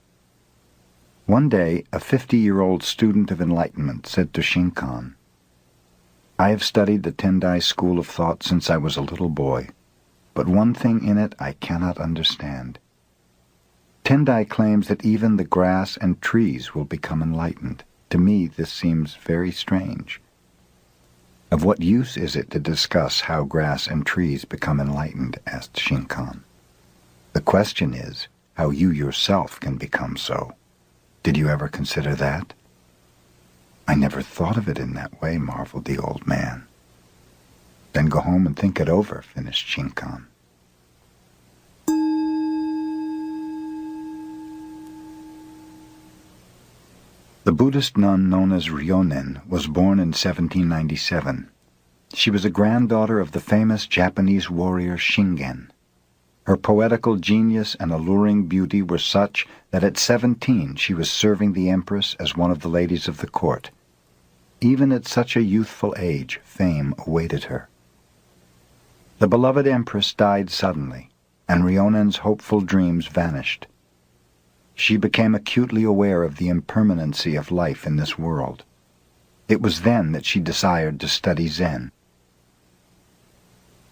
A: One day, a 50-year-old student of enlightenment said to Shinkan, "I have studied the Tendai school of thought since I was a little boy, but one thing in it I cannot understand. Tendai claims that even the grass and trees will become enlightened. To me, this seems very strange. Of what use is it to discuss how grass and trees become enlightened?" asked Shinkan. "The question is, how you yourself can become so. Did you ever consider that?" "I never thought of it in that way," marveled the old man. "Then go home and think it over," finished Shinkan. The Buddhist nun known as Ryonen was born in 1797. She was a granddaughter of the famous Japanese warrior Shingen. Her poetical genius and alluring beauty were such that at 17 she was serving the Empress as one of the ladies of the court. Even at such a youthful age, fame awaited her. The beloved Empress died suddenly, and Ryonen's hopeful dreams vanished. She became acutely aware of the impermanency of life in this world. It was then that she desired to study Zen.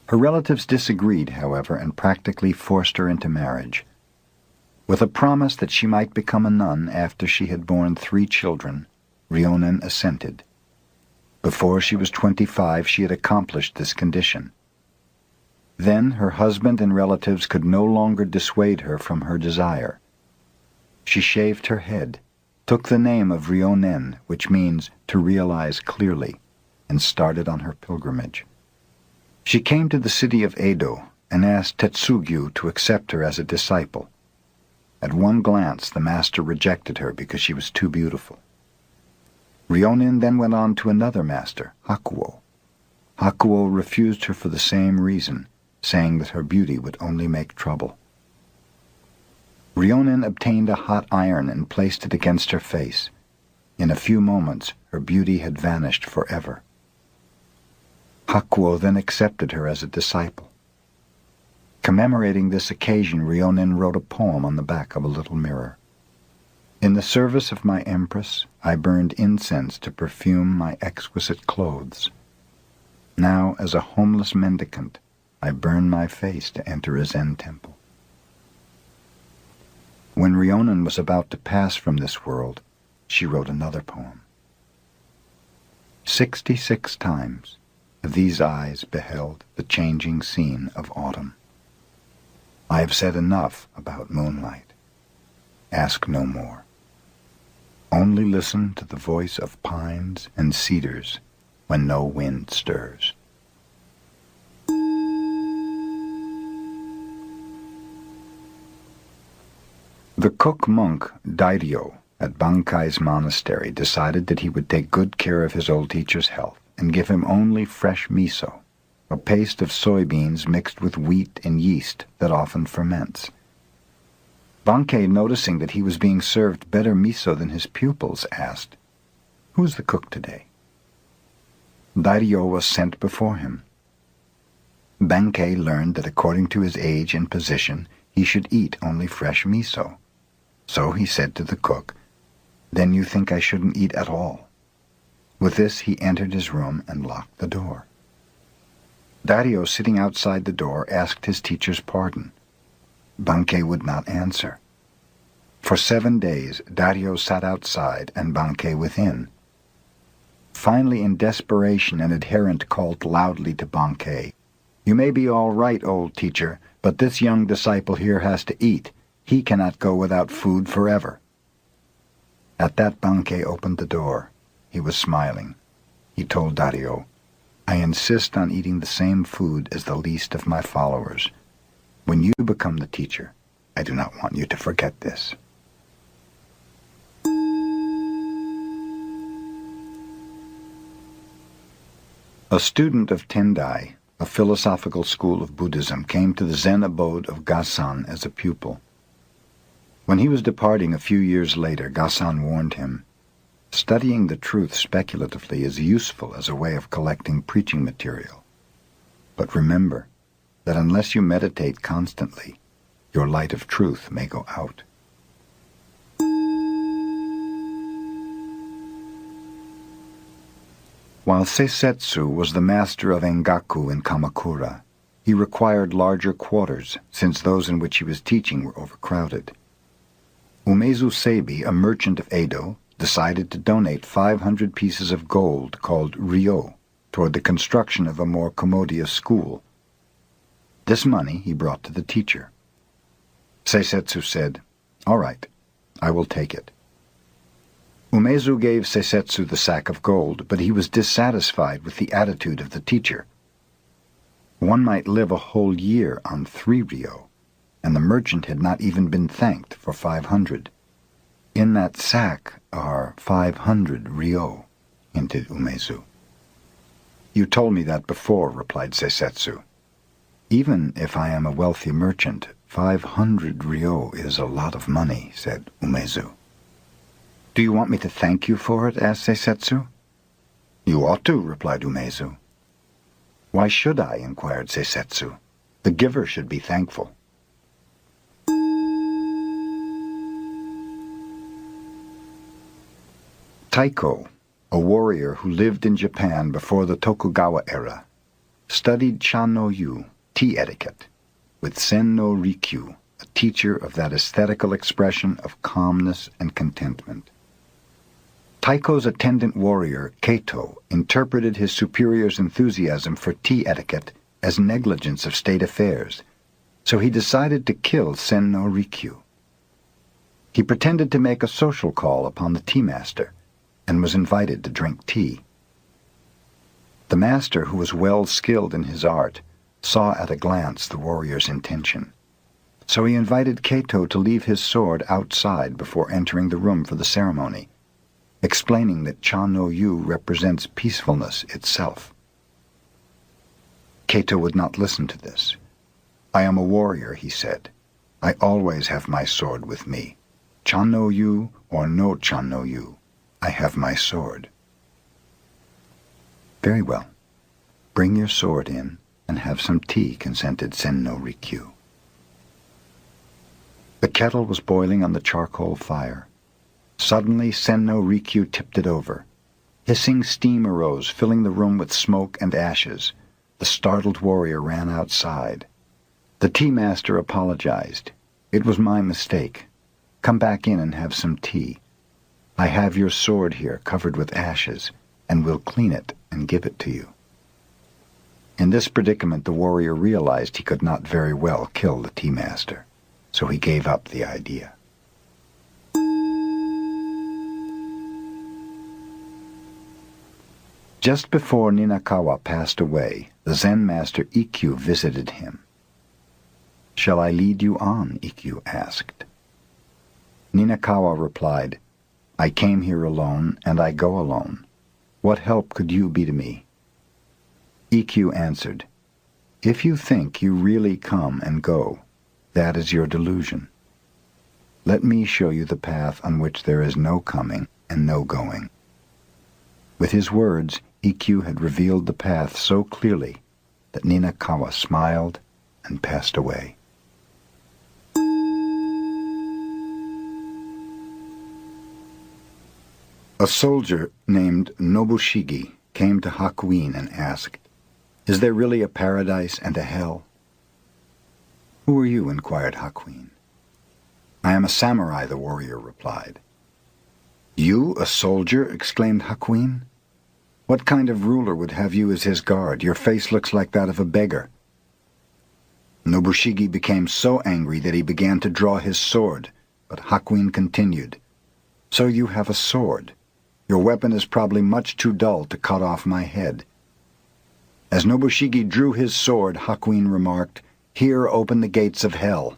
A: Her relatives disagreed, however, and practically forced her into marriage. With a promise that she might become a nun after she had borne 3 children, Ryonen assented. Before she was 25, she had accomplished this condition. Then her husband and relatives could no longer dissuade her from her desire. She shaved her head, took the name of Ryonen, which means to realize clearly, and started on her pilgrimage. She came to the city of Edo and asked Tetsugyu to accept her as a disciple. At one glance the master rejected her because she was too beautiful. Ryonen then went on to another master, Hakuo. Hakuo refused her for the same reason, saying that her beauty would only make trouble. Ryonen obtained a hot iron and placed it against her face. In a few moments her beauty had vanished forever. Hakuo then accepted her as a disciple. Commemorating this occasion, Ryonen wrote a poem on the back of a little mirror. "In the service of my Empress, I burned incense to perfume my exquisite clothes. Now, as a homeless mendicant, I burn my face to enter a Zen temple." When Ryonen was about to pass from this world, she wrote another poem. 66 times have these eyes beheld the changing scene of autumn. I have said enough about moonlight. Ask no more. Only listen to the voice of pines and cedars when no wind stirs. The cook monk Dairyo at Bankai's monastery decided that he would take good care of his old teacher's health and give him only fresh miso, a paste of soybeans mixed with wheat and yeast that often ferments. Bankei, noticing that he was being served better miso than his pupils, asked, "Who's the cook today?" Dairyo was sent before him. Bankei learned that according to his age and position he should eat only fresh miso. So he said to the cook, "Then you think I shouldn't eat at all?" With this he entered his room and locked the door. Dairyo, sitting outside the door, asked his teacher's pardon. Bankei would not answer. For 7 days Dairyo sat outside and Bankei within. Finally, in desperation, an adherent called loudly to Bankei, "You may be all right, old teacher, but this young disciple here has to eat. He cannot go without food forever." At that Bankei opened the door. He was smiling. He told Dairyo, "I insist on eating the same food as the least of my followers. When you become the teacher, I do not want you to forget this." A student of Tendai, a philosophical school of Buddhism, came to the Zen abode of Gasan as a pupil. When he was departing a few years later, Gasan warned him, "Studying the truth speculatively is useful as a way of collecting preaching material. But remember that unless you meditate constantly, your light of truth may go out." While Seisetsu was the master of Engaku in Kamakura, he required larger quarters, since those in which he was teaching were overcrowded. Umezu Seibi, a merchant of Edo, decided to donate 500 pieces of gold called ryo toward the construction of a more commodious school. This money he brought to the teacher. Seisetsu said, "All right, I will take it." Umezu gave Seisetsu the sack of gold, but he was dissatisfied with the attitude of the teacher. One might live a whole year on 3 ryo, and the merchant had not even been thanked for 500. "In that sack are 500 ryo, hinted Umezu. "You told me that before," replied Seisetsu. "Even if I am a wealthy merchant, 500 ryo is a lot of money," said Umezu. "Do you want me to thank you for it?" asked Seisetsu. "You ought to," replied Umezu. "Why should I?" inquired Seisetsu. "The giver should be thankful." Taiko, a warrior who lived in Japan before the Tokugawa era, studied Cha-no-yu, tea etiquette, with Sen-no Rikyu, a teacher of that aesthetical expression of calmness and contentment. Taiko's attendant warrior, Keito, interpreted his superior's enthusiasm for tea etiquette as negligence of state affairs, so he decided to kill Sen-no Rikyu. He pretended to make a social call upon the tea master, and was invited to drink tea. The master, who was well skilled in his art, saw at a glance the warrior's intention, so he invited Keito to leave his sword outside before entering the room for the ceremony, explaining that Cha-no-yu represents peacefulness itself. Keito would not listen to this. "I am a warrior," he said. "I always have my sword with me. Cha-no-yu or no Cha-no-yu, I have my sword." "Very well. Bring your sword in and have some tea," consented Sen-no Rikyu. The kettle was boiling on the charcoal fire. Suddenly Sen-no Rikyu tipped it over. Hissing steam arose, filling the room with smoke and ashes. The startled warrior ran outside. The tea master apologized. "It was my mistake. Come back in and have some tea. I have your sword here covered with ashes, and will clean it and give it to you." In this predicament the warrior realized he could not very well kill the tea master, so he gave up the idea. Just before Ninakawa passed away, the Zen master Ikkyu visited him. "Shall I lead you on?" Ikkyu asked. Ninakawa replied, "I came here alone, and I go alone. What help could you be to me?" Ikkyu answered, "If you think you really come and go, that is your delusion. Let me show you the path on which there is no coming and no going." With his words, Ikkyu had revealed the path so clearly that Ninakawa smiled and passed away. A soldier named Nobushige came to Hakuin and asked, "Is there really a paradise and a hell?" "Who are you?" inquired Hakuin. "I am a samurai," the warrior replied. "You, a soldier?" exclaimed Hakuin. "What kind of ruler would have you as his guard? Your face looks like that of a beggar." Nobushige became so angry that he began to draw his sword, but Hakuin continued, "So you have a sword. Your weapon is probably much too dull to cut off my head." As Nobushige drew his sword, Hakuin remarked, "Here open the gates of hell."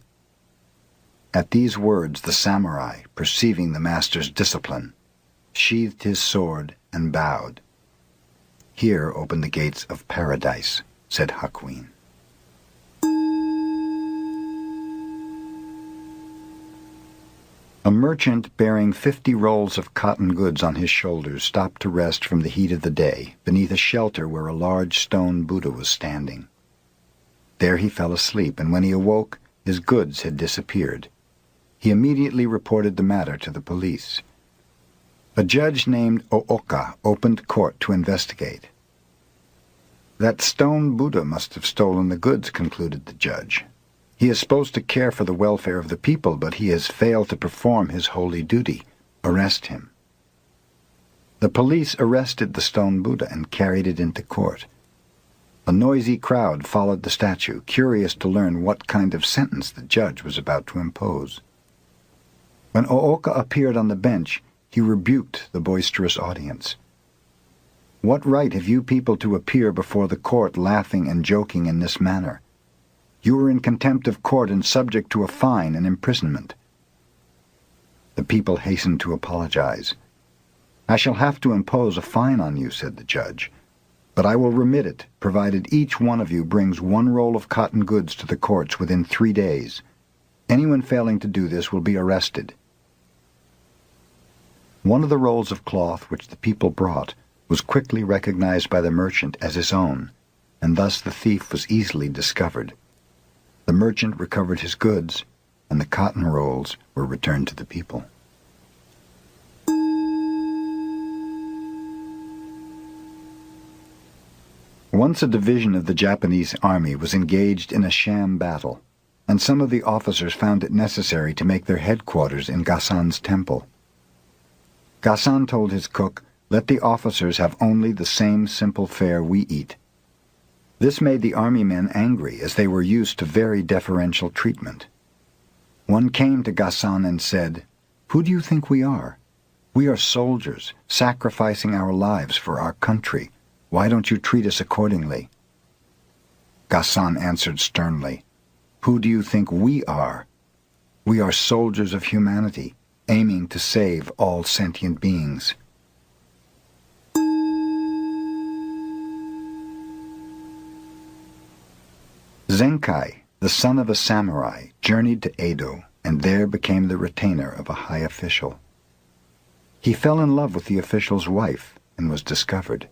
A: At these words the samurai, perceiving the master's discipline, sheathed his sword and bowed. "Here open the gates of paradise," said Hakuin. A merchant bearing 50 rolls of cotton goods on his shoulders stopped to rest from the heat of the day beneath a shelter where a large stone Buddha was standing. There he fell asleep, and when he awoke, his goods had disappeared. He immediately reported the matter to the police. A judge named Ooka opened court to investigate. "That stone Buddha must have stolen the goods," concluded the judge. "He is supposed to care for the welfare of the people, but he has failed to perform his holy duty. Arrest him." The police arrested the stone Buddha and carried it into court. A noisy crowd followed the statue, curious to learn what kind of sentence the judge was about to impose. When Ooka appeared on the bench, he rebuked the boisterous audience. "What right have you people to appear before the court laughing and joking in this manner? You are in contempt of court and subject to a fine and imprisonment." The people hastened to apologize. "I shall have to impose a fine on you," said the judge, "but I will remit it, provided each one of you brings 1 roll of cotton goods to the courts within 3 days. Anyone failing to do this will be arrested." One of the rolls of cloth which the people brought was quickly recognized by the merchant as his own, and thus the thief was easily discovered. The merchant recovered his goods, and the cotton rolls were returned to the people. Once a division of the Japanese army was engaged in a sham battle, and some of the officers found it necessary to make their headquarters in Ghassan's temple. Ghassan told his cook, "Let the officers have only the same simple fare we eat." This made the army men angry, as they were used to very deferential treatment. One came to Ghassan and said, "Who do you think we are? We are soldiers, sacrificing our lives for our country. Why don't you treat us accordingly?" Ghassan answered sternly, "Who do you think we are? We are soldiers of humanity, aiming to save all sentient beings." Zenkai, the son of a samurai, journeyed to Edo and there became the retainer of a high official. He fell in love with the official's wife and was discovered.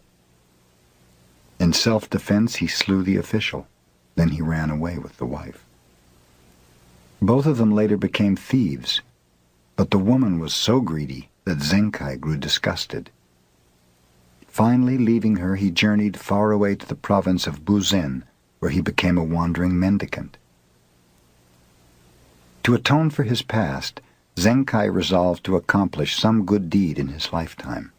A: In self-defense, he slew the official. Then he ran away with the wife. Both of them later became thieves, but the woman was so greedy that Zenkai grew disgusted. Finally, leaving her, he journeyed far away to the province of Buzen, where he became a wandering mendicant. To atone for his past, Zenkai resolved to accomplish some good deed in his lifetime.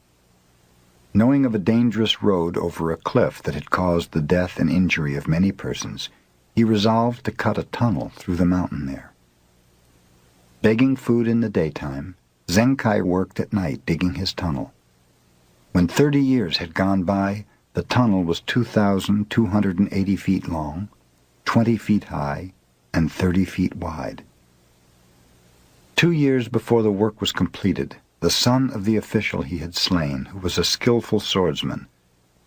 A: Knowing of a dangerous road over a cliff that had caused the death and injury of many persons, he resolved to cut a tunnel through the mountain there. Begging food in the daytime, Zenkai worked at night digging his tunnel. When 30 years had gone by, the tunnel was 2,280 feet long, 20 feet high, and 30 feet wide. 2 years before the work was completed, the son of the official he had slain, who was a skillful swordsman,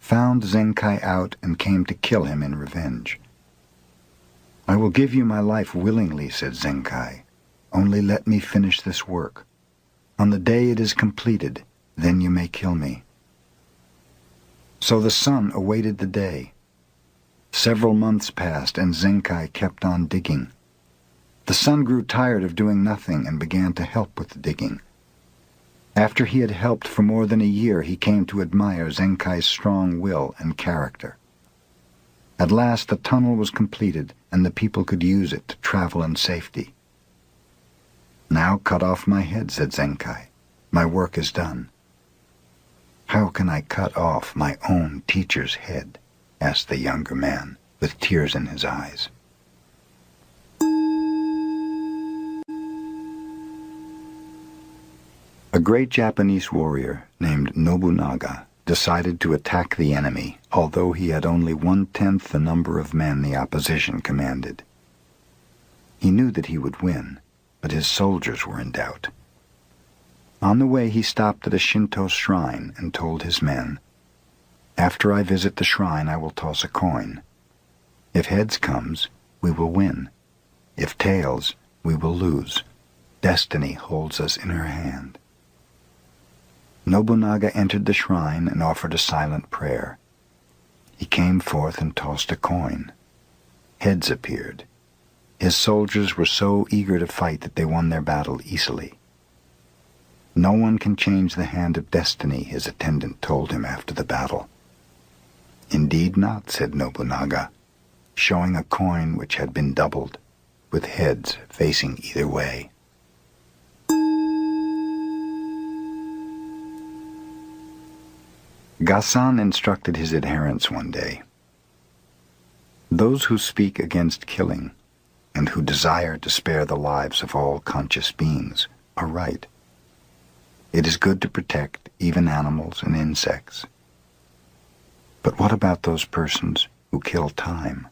A: found Zenkai out and came to kill him in revenge. "I will give you my life willingly," said Zenkai. "Only let me finish this work. On the day it is completed, then you may kill me." So the son awaited the day. Several months passed, and Zenkai kept on digging. The son grew tired of doing nothing and began to help with the digging. After he had helped for more than a year, he came to admire Zenkai's strong will and character. At last the tunnel was completed, and the people could use it to travel in safety. "Now cut off my head," said Zenkai. "My work is done." "How can I cut off my own teacher's head?" asked the younger man, with tears in his eyes. A great Japanese warrior named Nobunaga decided to attack the enemy, although he had only 1/10 the number of men the opposition commanded. He knew that he would win, but his soldiers were in doubt. On the way he stopped at a Shinto shrine and told his men, "After I visit the shrine I will toss a coin. If heads comes, we will win. If tails, we will lose. Destiny holds us in her hand." Nobunaga entered the shrine and offered a silent prayer. He came forth and tossed a coin. Heads appeared. His soldiers were so eager to fight that they won their battle easily. "No one can change the hand of destiny," his attendant told him after the battle. "Indeed not," said Nobunaga, showing a coin which had been doubled, with heads facing either way. Ghassan instructed his adherents one day, Those who speak against killing and who desire to spare the lives of all conscious beings are right. It is good to protect even animals and insects. But what about those persons who kill time?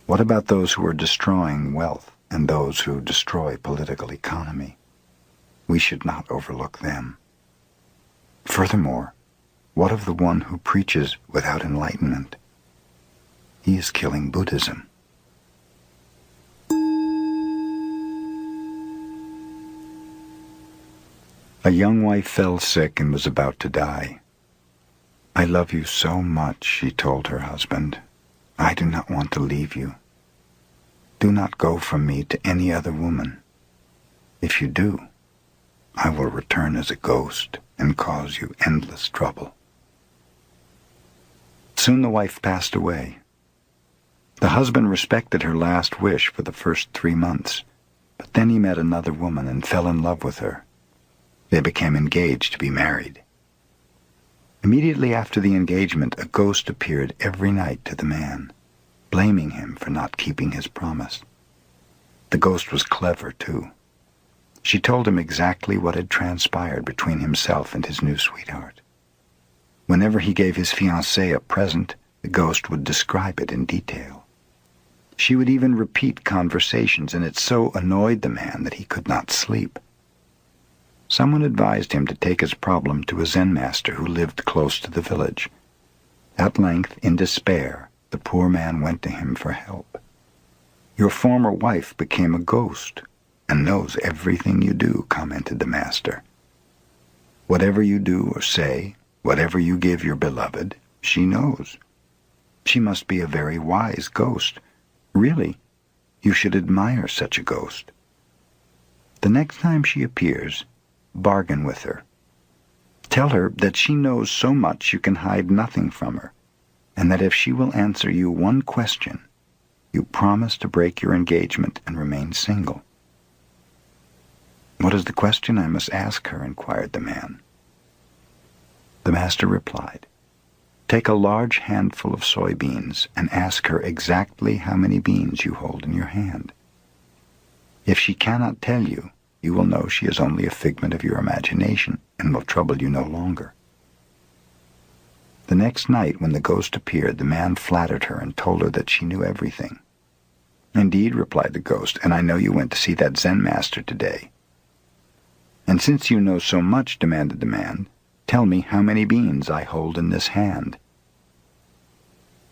A: What about those who are destroying wealth and those who destroy political economy? We should not overlook them. Furthermore, what of the one who preaches without enlightenment? He is killing Buddhism. A young wife fell sick and was about to die. "I love you so much," she told her husband. "I do not want to leave you. Do not go from me to any other woman. If you do, I will return as a ghost and cause you endless trouble." Soon the wife passed away. The husband respected her last wish for the first 3 months, but then he met another woman and fell in love with her. They became engaged to be married. Immediately after the engagement, a ghost appeared every night to the man, blaming him for not keeping his promise. The ghost was clever, too. She told him exactly what had transpired between himself and his new sweetheart. Whenever he gave his fiancée a present, the ghost would describe it in detail. She would even repeat conversations, and it so annoyed the man that he could not sleep. Someone advised him to take his problem to a Zen master who lived close to the village. At length, in despair, the poor man went to him for help. "Your former wife became a ghost and knows everything you do," commented the master. "Whatever you do or say, whatever you give your beloved, she knows. She must be a very wise ghost. Really, you should admire such a ghost. The next time she appears, bargain with her. Tell her that she knows so much you can hide nothing from her, and that if she will answer you one question, you promise to break your engagement and remain single." "What is the question I must ask her?" inquired the man. The master replied, "Take a large handful of soybeans and ask her exactly how many beans you hold in your hand. If she cannot tell you, you will know she is only a figment of your imagination and will trouble you no longer." The next night, when the ghost appeared, the man flattered her and told her that she knew everything. "Indeed," replied the ghost, "and I know you went to see that Zen master today." "And since you know so much," demanded the man, "tell me how many beans I hold in this hand."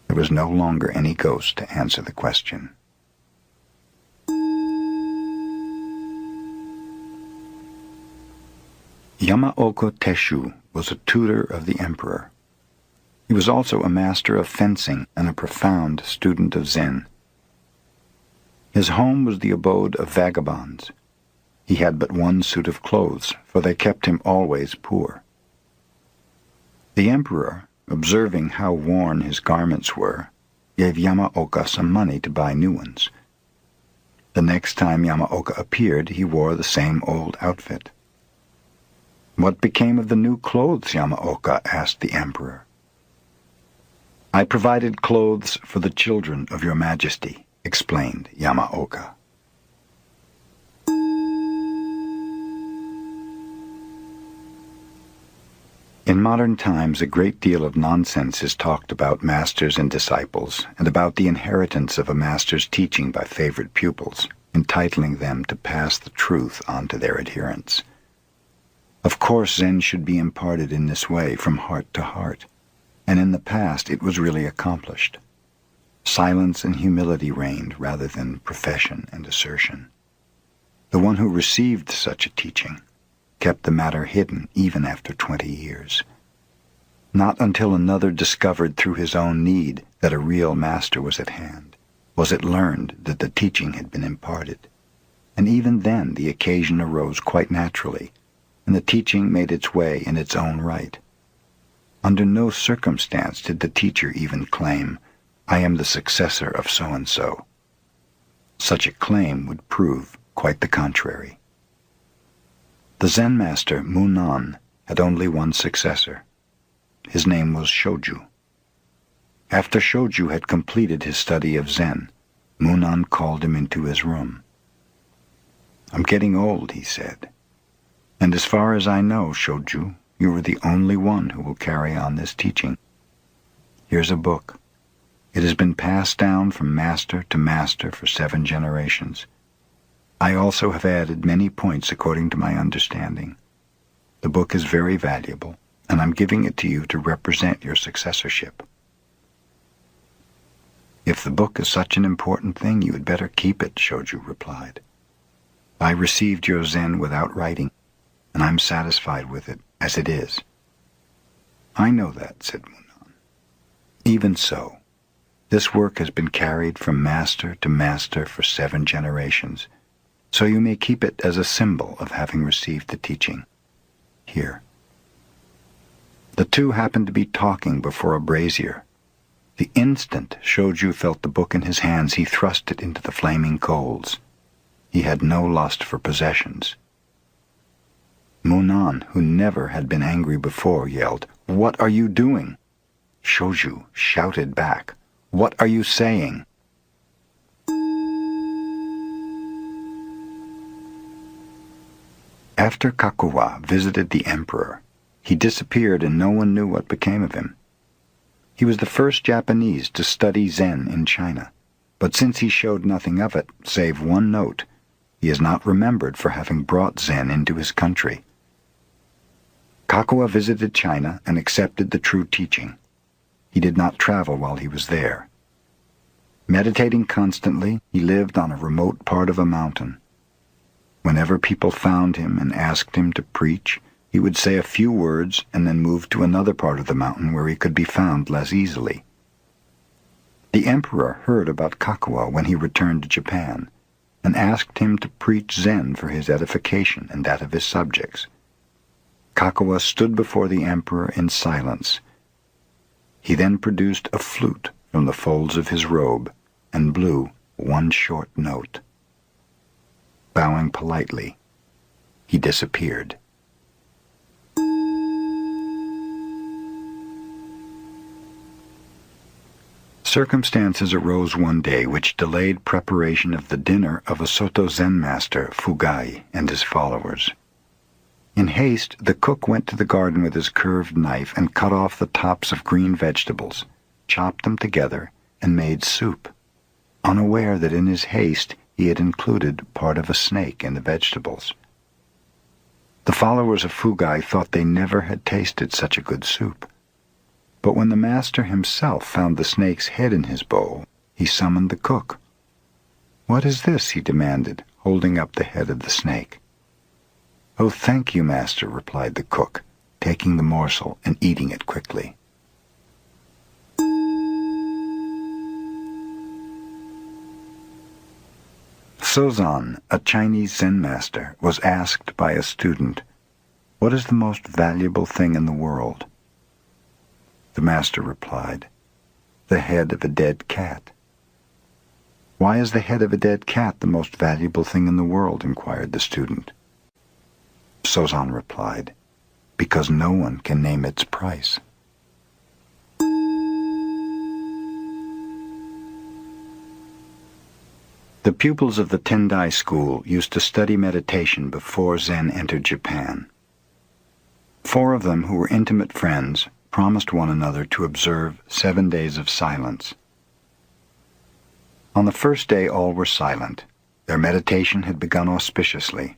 A: There was no longer any ghost to answer the question. Yamaoka Teshu was a tutor of the emperor. He was also a master of fencing and a profound student of Zen. His home was the abode of vagabonds. He had but one suit of clothes, for they kept him always poor. The emperor, observing how worn his garments were, gave Yamaoka some money to buy new ones. The next time Yamaoka appeared, he wore the same old outfit. "What became of the new clothes, Yamaoka?" asked the emperor. "I provided clothes for the children of your majesty," explained Yamaoka. In modern times, a great deal of nonsense is talked about masters and disciples, and about the inheritance of a master's teaching by favorite pupils, entitling them to pass the truth on to their adherents. Of course, Zen should be imparted in this way, from heart to heart, and in the past it was really accomplished. Silence and humility reigned rather than profession and assertion. The one who received such a teaching kept the matter hidden even after 20 years. Not until another discovered through his own need that a real master was at hand was it learned that the teaching had been imparted, and even then the occasion arose quite naturally, and the teaching made its way in its own right. Under no circumstance did the teacher even claim, "I am the successor of so-and-so." Such a claim would prove quite the contrary. The Zen master, Munan, had only one successor. His name was Shoju. After Shoju had completed his study of Zen, Munan called him into his room. "I'm getting old," he said, "and as far as I know, Shoju, you are the only one who will carry on this teaching. Here's a book. It has been passed down from master to master for 7 generations. I also have added many points according to my understanding. The book is very valuable, and I'm giving it to you to represent your successorship." "If the book is such an important thing, you had better keep it," Shoju replied. "I received your Zen without writing, and I'm satisfied with it as it is." "I know that," said Munan. "Even so, this work has been carried from master to master for 7 generations, so you may keep it as a symbol of having received the teaching. Here." The two happened to be talking before a brazier. The instant Shoju felt the book in his hands, he thrust it into the flaming coals. He had no lust for possessions. Munan, who never had been angry before, yelled, "What are you doing?" Shoju shouted back, "What are you saying?" After Kakuwa visited the emperor, he disappeared and no one knew what became of him. He was the first Japanese to study Zen in China, but since he showed nothing of it, save one note, he is not remembered for having brought Zen into his country. Kakuwa visited China and accepted the true teaching. He did not travel while he was there. Meditating constantly, he lived on a remote part of a mountain. Whenever people found him and asked him to preach, he would say a few words and then move to another part of the mountain where he could be found less easily. The emperor heard about Kakuwa when he returned to Japan and asked him to preach Zen for his edification and that of his subjects. Kakuwa stood before the emperor in silence. He then produced a flute from the folds of his robe and blew one short note. Bowing politely, he disappeared. Circumstances arose one day which delayed preparation of the dinner of a Soto Zen master, Fugai, and his followers. In haste, the cook went to the garden with his curved knife and cut off the tops of green vegetables, chopped them together, and made soup, unaware that in his haste he had included part of a snake in the vegetables. The followers of Fugai thought they never had tasted such a good soup. But when the master himself found the snake's head in his bowl, he summoned the cook. "What is this?" he demanded, holding up the head of the snake. "Oh, thank you, master," replied the cook, taking the morsel and eating it quickly. Sozan, a Chinese Zen master, was asked by a student, "What is the most valuable thing in the world?" The master replied, "The head of a dead cat." "Why is the head of a dead cat the most valuable thing in the world?" inquired the student. Sozan replied, "Because no one can name its price." The pupils of the Tendai school used to study meditation before Zen entered Japan. 4 of them, who were intimate friends, promised one another to observe 7 days of silence. On the first day all were silent. Their meditation had begun auspiciously.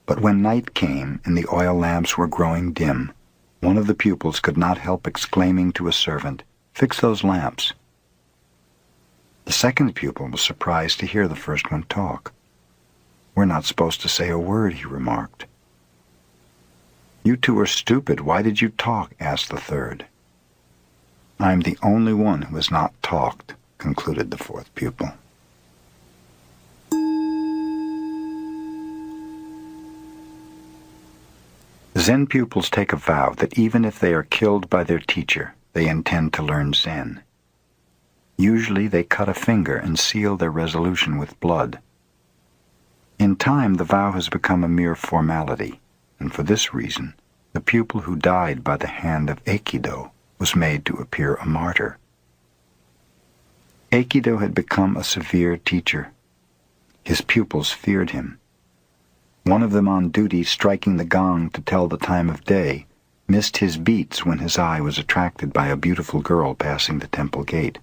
A: But when night came and the oil lamps were growing dim, one of the pupils could not help exclaiming to a servant, "Fix those lamps." The second pupil was surprised to hear the first one talk. "We're not supposed to say a word," he remarked. "You 2 are stupid. Why did you talk?" asked the third. "I'm the only one who has not talked," concluded the 4th pupil. Zen pupils take a vow that even if they are killed by their teacher, they intend to learn Zen. Usually they cut a finger and seal their resolution with blood. In time, the vow has become a mere formality, and for this reason, the pupil who died by the hand of Aikido was made to appear a martyr. Aikido had become a severe teacher. His pupils feared him. One of them on duty striking the gong to tell the time of day missed his beats when his eye was attracted by a beautiful girl passing the temple gate.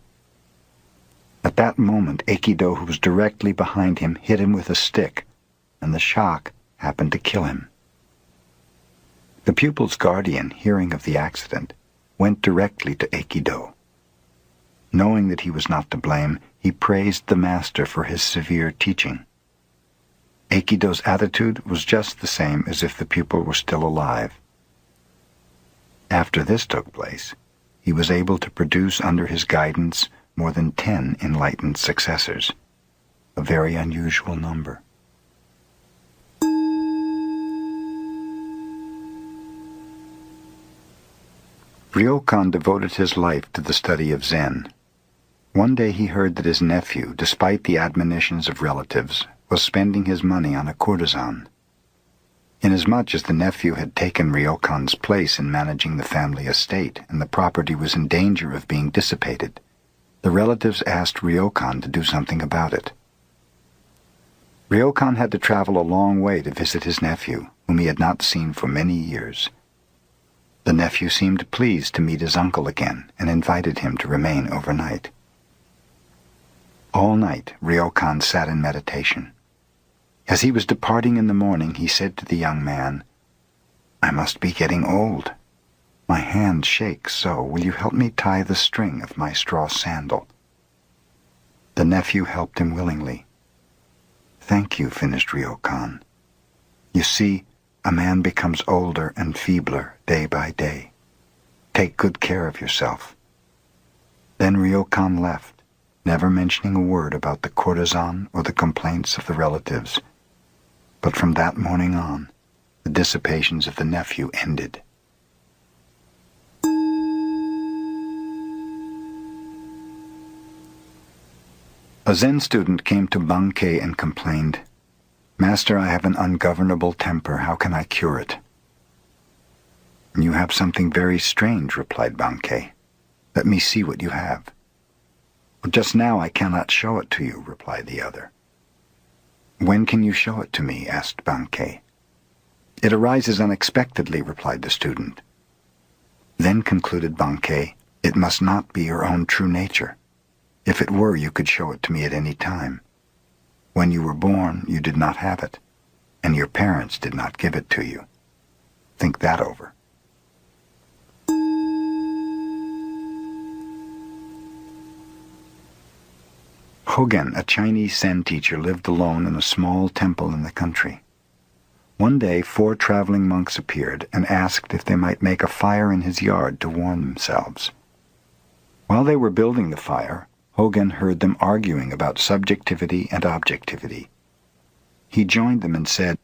A: At that moment, Aikido, who was directly behind him, hit him with a stick, and the shock happened to kill him. The pupil's guardian, hearing of the accident, went directly to Aikido. Knowing that he was not to blame, he praised the master for his severe teaching. Aikido's attitude was just the same as if the pupil were still alive. After this took place, he was able to produce under his guidance more than 10 enlightened successors, a very unusual number. Ryokan devoted his life to the study of Zen. One day he heard that his nephew, despite the admonitions of relatives, was spending his money on a courtesan. Inasmuch as the nephew had taken Ryokan's place in managing the family estate and the property was in danger of being dissipated, the relatives asked Ryokan to do something about it. Ryokan had to travel a long way to visit his nephew, whom he had not seen for many years. The nephew seemed pleased to meet his uncle again and invited him to remain overnight. All night, Ryokan sat in meditation. As he was departing in the morning, he said to the young man, "I must be getting old. My hand shakes so. Will you help me tie the string of my straw sandal?" The nephew helped him willingly. "Thank you," finished Ryokan. "You see, a man becomes older and feebler day by day. Take good care of yourself." Then Ryokan left, never mentioning a word about the courtesan or the complaints of the relatives. But from that morning on, the dissipations of the nephew ended. A Zen student came to Bankei and complained, "Master, I have an ungovernable temper. How can I cure it?" "You have something very strange," replied Bankei. "Let me see what you have." "Just now I cannot show it to you," replied the other. "When can you show it to me?" asked Bankei. "It arises unexpectedly," replied the student. Then concluded Bankei, "It must not be your own true nature. If it were, you could show it to me at any time. When you were born, you did not have it, and your parents did not give it to you. Think that over." Hogen, a Chinese Zen teacher, lived alone in a small temple in the country. One day 4 traveling monks appeared and asked if they might make a fire in his yard to warm themselves. While they were building the fire, Hogen heard them arguing about subjectivity and objectivity. He joined them and said,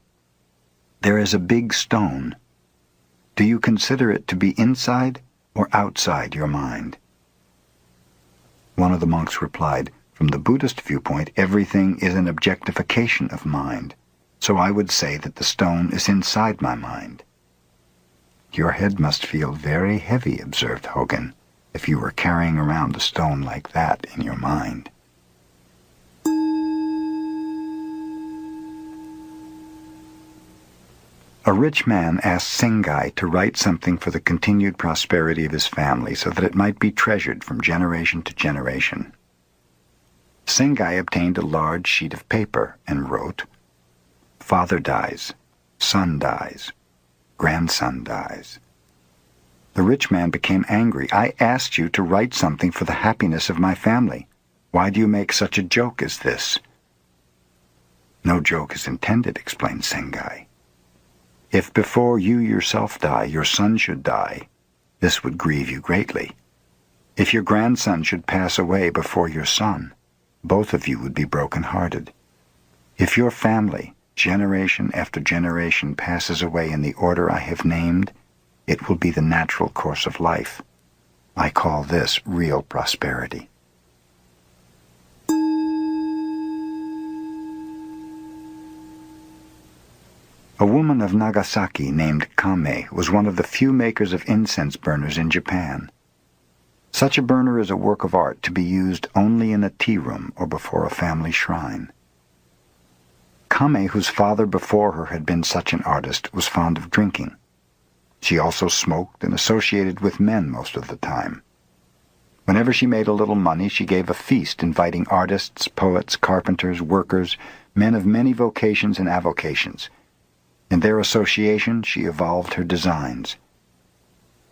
A: "There is a big stone. Do you consider it to be inside or outside your mind?" One of the monks replied, "From the Buddhist viewpoint, everything is an objectification of mind, so I would say that the stone is inside my mind." "Your head must feel very heavy," observed Hogen, "if you were carrying around a stone like that in your mind." A rich man asked Sengai to write something for the continued prosperity of his family so that it might be treasured from generation to generation. Sengai obtained a large sheet of paper and wrote, "Father dies, son dies, grandson dies." The rich man became angry. "I asked you to write something for the happiness of my family. Why do you make such a joke as this?" "No joke is intended," explained Sengai. "If before you yourself die, your son should die, this would grieve you greatly. If your grandson should pass away before your son, both of you would be broken-hearted. If your family, generation after generation, passes away in the order I have named, it will be the natural course of life. I call this real prosperity." A woman of Nagasaki named Kame was one of the few makers of incense burners in Japan. Such a burner is a work of art to be used only in a tea room or before a family shrine. Kame, whose father before her had been such an artist, was fond of drinking. She also smoked and associated with men most of the time. Whenever she made a little money, she gave a feast inviting artists, poets, carpenters, workers, men of many vocations and avocations. In their association, she evolved her designs.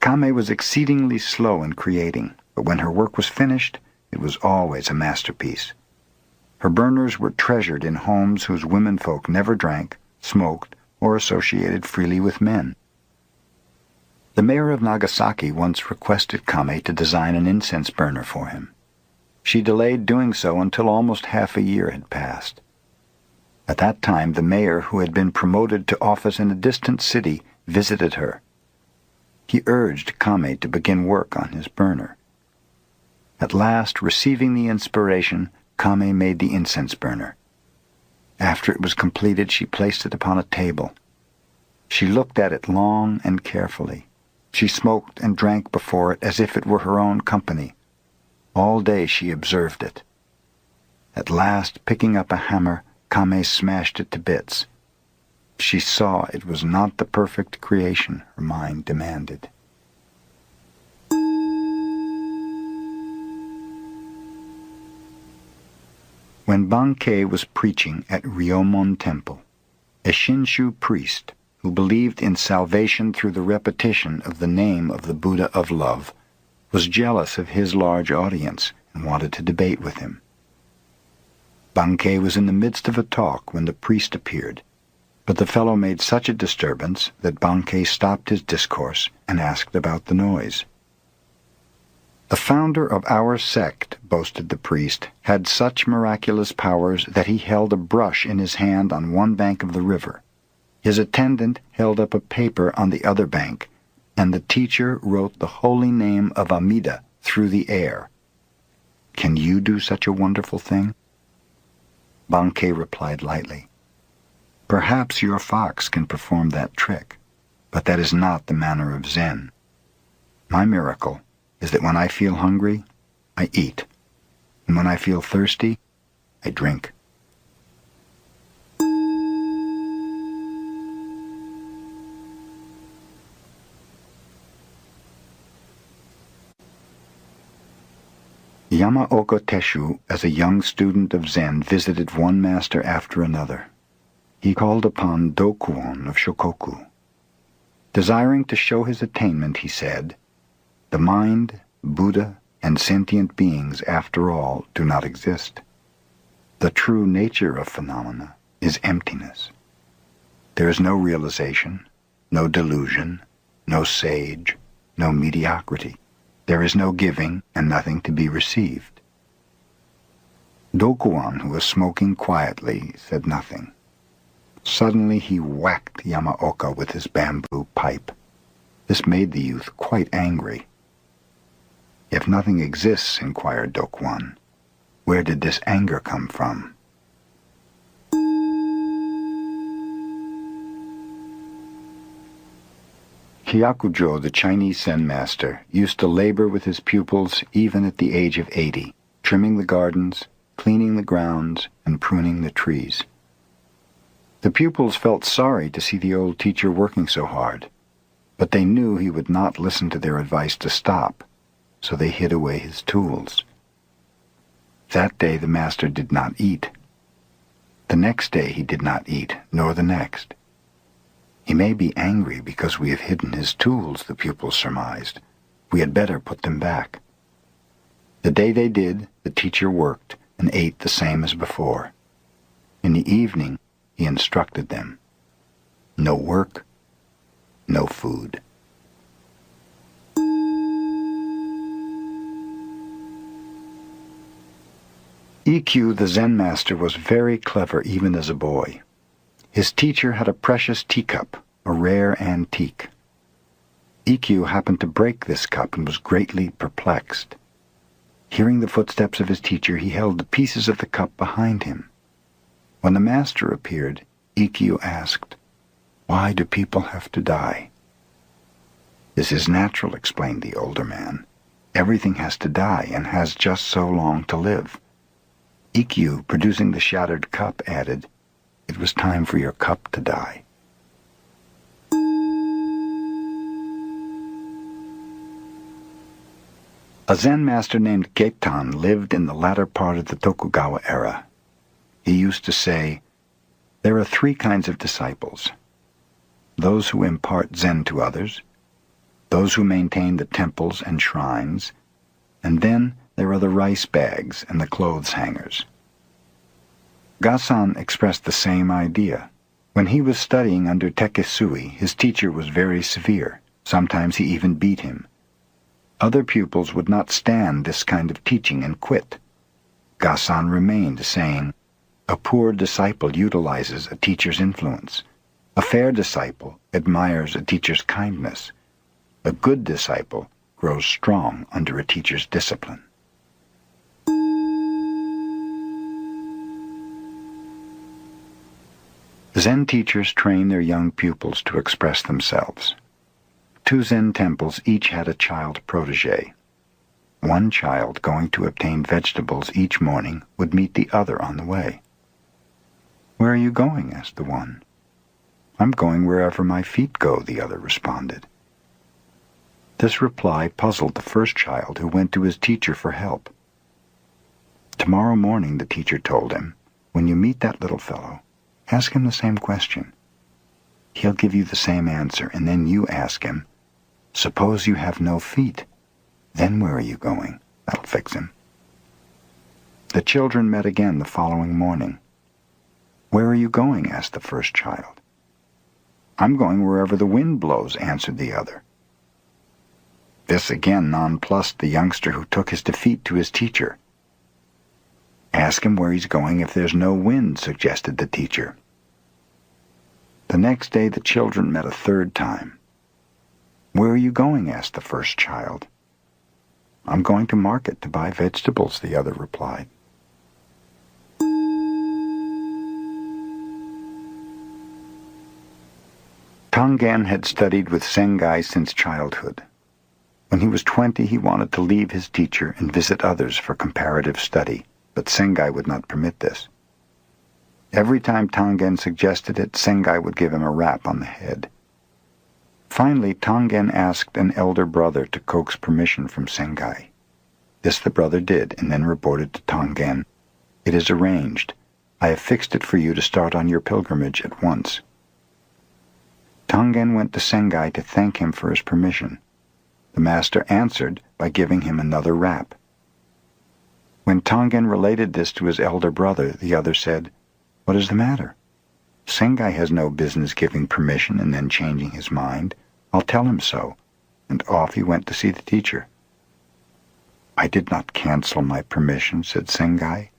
A: Kame was exceedingly slow in creating, but when her work was finished, it was always a masterpiece. Her burners were treasured in homes whose womenfolk never drank, smoked, or associated freely with men. The mayor of Nagasaki once requested Kame to design an incense burner for him. She delayed doing so until almost half a year had passed. At that time, the mayor, who had been promoted to office in a distant city, visited her. He urged Kame to begin work on his burner. At last, receiving the inspiration, Kame made the incense burner. After it was completed, she placed it upon a table. She looked at it long and carefully. She smoked and drank before it as if it were her own company. All day she observed it. At last, picking up a hammer, Kame smashed it to bits. She saw it was not the perfect creation her mind demanded. When Bankei was preaching at Ryomon Temple, a Shinshu priest who believed in salvation through the repetition of the name of the Buddha of Love was jealous of his large audience and wanted to debate with him. Bankei was in the midst of a talk when the priest appeared, but the fellow made such a disturbance that Bankei stopped his discourse and asked about the noise. The founder of our sect, boasted the priest, had such miraculous powers that he held a brush in his hand on one bank of the river. His attendant held up a paper on the other bank, and the teacher wrote the holy name of Amida through the air. Can you do such a wonderful thing? Bankei replied lightly, Perhaps your fox can perform that trick, but that is not the manner of Zen. My miracle is that when I feel hungry, I eat, and when I feel thirsty, I drink. Yamaoka Teshu, as a young student of Zen, visited one master after another. He called upon Dokuon of Shokoku. Desiring to show his attainment, he said, The mind, Buddha, and sentient beings, after all, do not exist. The true nature of phenomena is emptiness. There is no realization, no delusion, no sage, no mediocrity. There is no giving and nothing to be received. Dokuan, who was smoking quietly, said nothing. Suddenly he whacked Yamaoka with his bamboo pipe. This made the youth quite angry. If nothing exists, inquired Dokuan, where did this anger come from? Hyakujo, the Chinese Zen master, used to labor with his pupils even at the age of 80, trimming the gardens, cleaning the grounds, and pruning the trees. The pupils felt sorry to see the old teacher working so hard, but they knew he would not listen to their advice to stop, so they hid away his tools. That day the master did not eat. The next day he did not eat, nor the next. He may be angry because we have hidden his tools, the pupils surmised. We had better put them back. The day they did, the teacher worked and ate the same as before. In the evening, he instructed them. No work, no food. Ikkyu, the Zen master, was very clever even as a boy. His teacher had a precious teacup, a rare antique. Ikkyu happened to break this cup and was greatly perplexed. Hearing the footsteps of his teacher, he held the pieces of the cup behind him. When the master appeared, Ikkyu asked, "Why do people have to die?" "This is natural," explained the older man. Everything has to die and has just so long to live. Ikkyu, producing the shattered cup, added, "It was time for your cup to die." A Zen master named Getan lived in the latter part of the Tokugawa era. He used to say, "There are three kinds of disciples: those who impart Zen to others, those who maintain the temples and shrines, and then there are the rice bags and the clothes hangers." Gasan expressed the same idea. When he was studying under Tekesui, his teacher was very severe. Sometimes he even beat him. Other pupils would not stand this kind of teaching and quit. Gasan remained, saying, "A poor disciple utilizes a teacher's influence. A fair disciple admires a teacher's kindness. A good disciple grows strong under a teacher's discipline." Zen teachers train their young pupils to express themselves. Two Zen temples each had a child protege. One child going to obtain vegetables each morning would meet the other on the way. "Where are you going?" asked the one. "I'm going wherever my feet go," the other responded. This reply puzzled the first child, who went to his teacher for help. "Tomorrow morning," the teacher told him, "when you meet that little fellow, ask him the same question. He'll give you the same answer, and then you ask him, 'Suppose you have no feet, then where are you going?' That'll fix him." The children met again the following morning. "Where are you going?" asked the first child. "I'm going wherever the wind blows," answered the other. This again nonplussed the youngster, who took his defeat to his teacher. "Ask him where he's going if there's no wind," suggested the teacher. The next day the children met a third time. "Where are you going?" asked the first child. "I'm going to market to buy vegetables," the other replied. Tangen had studied with Sengai since childhood. When he was 20, he wanted to leave his teacher and visit others for comparative study, but Sengai would not permit this. Every time Tangen suggested it, Sengai would give him a rap on the head. Finally, Tangen asked an elder brother to coax permission from Sengai. This the brother did, and then reported to Tangen, "It is arranged. I have fixed it for you to start on your pilgrimage at once." Tangen went to Sengai to thank him for his permission. The master answered by giving him another rap. When Tangen related this to his elder brother, the other said, "What is the matter? Sengai has no business giving permission and then changing his mind. I'll tell him so." And off he went to see the teacher. "I did not cancel my permission," said Sengai.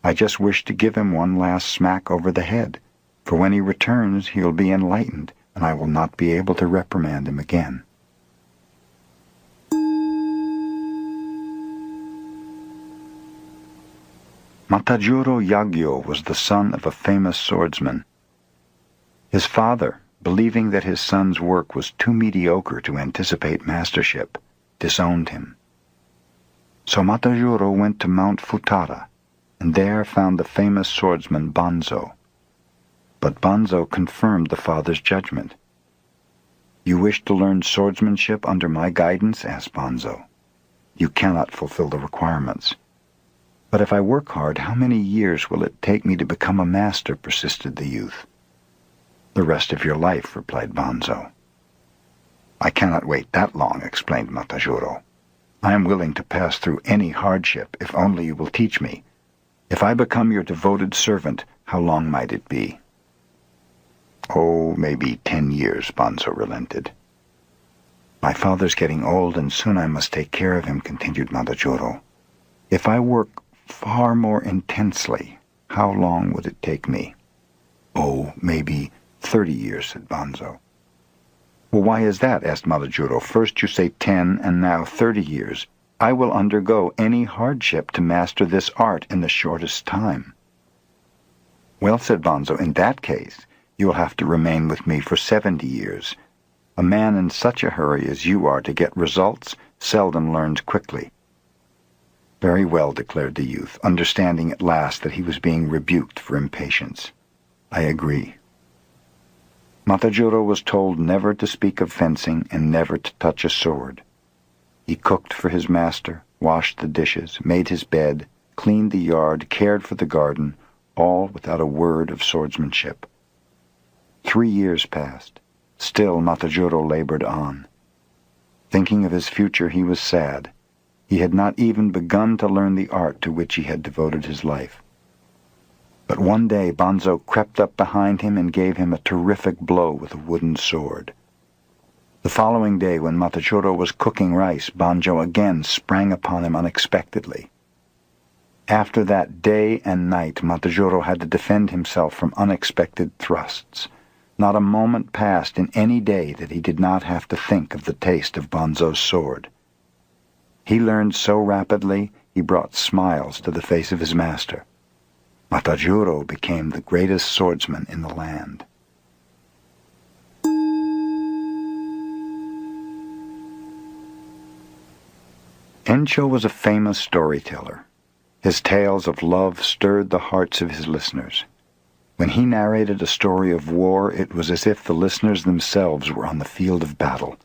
A: "I just wish to give him one last smack over the head, for when he returns he'll be enlightened, and I will not be able to reprimand him again." Matajuro Yagyo was the son of a famous swordsman. His father, believing that his son's work was too mediocre to anticipate mastership, disowned him. So Matajuro went to Mount Futara, and there found the famous swordsman Banzo. But Banzo confirmed the father's judgment. "You wish to learn swordsmanship under my guidance?" asked Banzo. "You cannot fulfill the requirements." "But if I work hard, how many years will it take me to become a master?" persisted the youth. "The rest of your life," replied Banzo. "I cannot wait that long," explained Matajuro. "I am willing to pass through any hardship if only you will teach me. If I become your devoted servant, how long might it be?" "Oh, maybe 10 years, Banzo relented. "My father's getting old, and soon I must take care of him," continued Matajuro. "If I work far more intensely, how long would it take me?" "Oh, maybe 30 years, said Banzo. "Well, why is that?" asked Matajuro. "First you say 10, and now 30 years. I will undergo any hardship to master this art in the shortest time." "Well," said Banzo, "in that case, you will have to remain with me for 70 years. A man in such a hurry as you are to get results seldom learns quickly. Very well, declared the youth, understanding at last that he was being rebuked for impatience. I agree. Matajuro was told never to speak of fencing and never to touch a sword. He cooked for his master, washed the dishes, made his bed, cleaned the yard, cared for the garden, all without a word of swordsmanship. 3 years passed. Still Matajuro labored on. Thinking of his future, he was sad. He had not even begun to learn the art to which he had devoted his life. But one day Banzo crept up behind him and gave him a terrific blow with a wooden sword. The following day, when Matajuro was cooking rice, Banzo again sprang upon him unexpectedly. After that, day and night, Matajuro had to defend himself from unexpected thrusts. Not a moment passed in any day that he did not have to think of the taste of Banzo's sword. He learned so rapidly, he brought smiles to the face of his master. Matajuro became the greatest swordsman in the land. Encho was a famous storyteller. His tales of love stirred the hearts of his listeners. When he narrated a story of war, it was as if the listeners themselves were on the field of battle.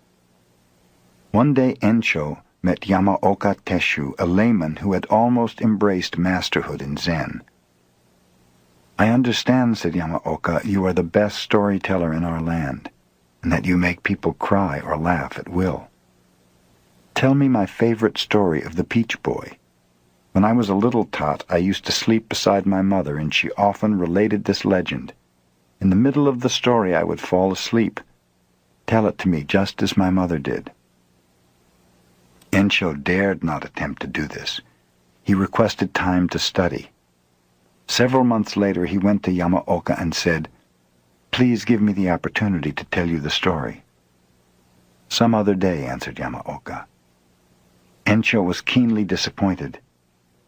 A: One day Encho met Yamaoka Teshu, a layman who had almost embraced masterhood in Zen. I understand, said Yamaoka, you are the best storyteller in our land, and that you make people cry or laugh at will. Tell me my favorite story of the Peach Boy. When I was a little tot, I used to sleep beside my mother, and she often related this legend. In the middle of the story I would fall asleep. Tell it to me just as my mother did. Encho dared not attempt to do this. He requested time to study. Several months later he went to Yamaoka and said, "Please give me the opportunity to tell you the story." "Some other day," answered Yamaoka. Encho was keenly disappointed.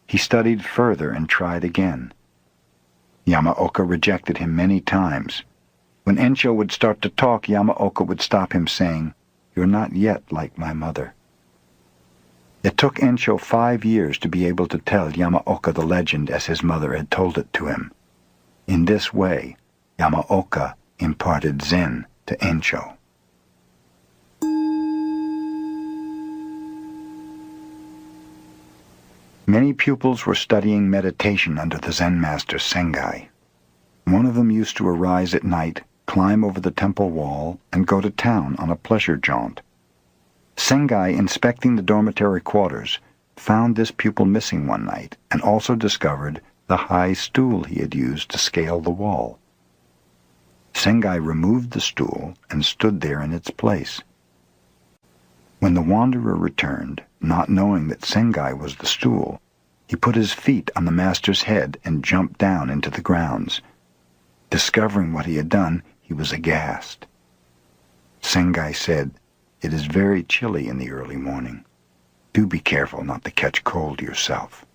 A: He studied further and tried again. Yamaoka rejected him many times. When Encho would start to talk, Yamaoka would stop him, saying, "You're not yet like my mother." It took Encho 5 years to be able to tell Yamaoka the legend as his mother had told it to him. In this way, Yamaoka imparted Zen to Encho. Many pupils were studying meditation under the Zen master Sengai. One of them used to arise at night, climb over the temple wall, and go to town on a pleasure jaunt. Sengai, inspecting the dormitory quarters, found this pupil missing one night and also discovered the high stool he had used to scale the wall. Sengai removed the stool and stood there in its place. When the wanderer returned, not knowing that Sengai was the stool, he put his feet on the master's head and jumped down into the grounds. Discovering what he had done, he was aghast. Sengai said, "It is very chilly in the early morning. Do be careful not to catch cold yourself."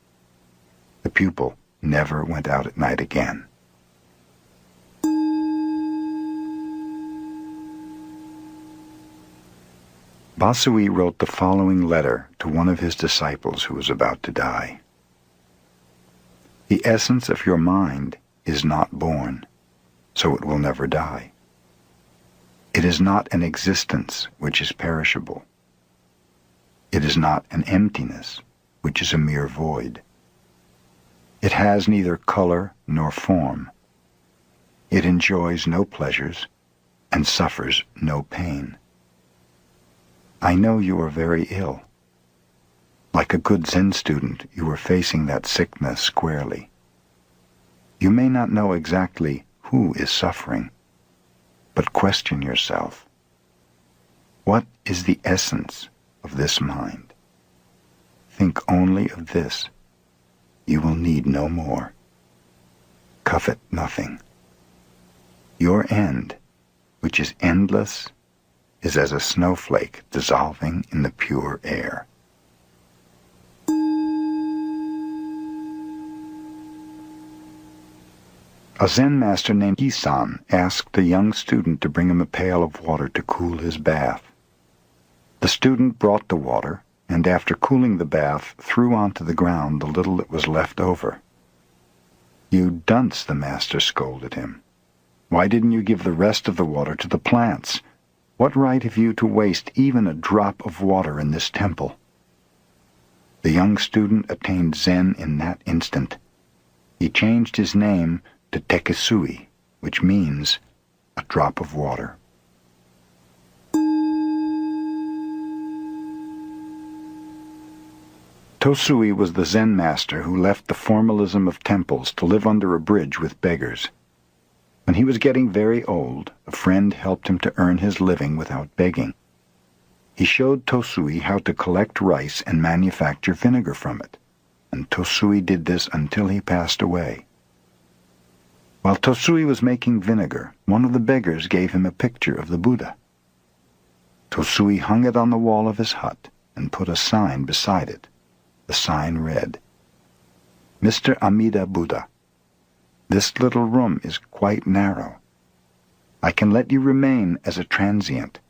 A: The pupil never went out at night again. Basui wrote the following letter to one of his disciples who was about to die. The essence of your mind is not born, so it will never die. It is not an existence which is perishable. It is not an emptiness which is a mere void. It has neither color nor form. It enjoys no pleasures and suffers no pain. I know you are very ill. Like a good Zen student, you are facing that sickness squarely. You may not know exactly who is suffering, but question yourself. What is the essence of this mind? Think only of this. You will need no more. Covet nothing. Your end, which is endless, is as a snowflake dissolving in the pure air. A Zen master named Isan asked a young student to bring him a pail of water to cool his bath. The student brought the water, and after cooling the bath, threw onto the ground the little that was left over. "You dunce," the master scolded him. "Why didn't you give the rest of the water to the plants? What right have you to waste even a drop of water in this temple?" The young student attained Zen in that instant. He changed his name to Tekisui, which means a drop of water. Tosui was the Zen master who left the formalism of temples to live under a bridge with beggars. When he was getting very old, a friend helped him to earn his living without begging. He showed Tosui how to collect rice and manufacture vinegar from it, and Tosui did this until he passed away. While Tosui was making vinegar, one of the beggars gave him a picture of the Buddha. Tosui hung it on the wall of his hut and put a sign beside it. The sign read, "Mr. Amida Buddha, this little room is quite narrow. I can let you remain as a transient,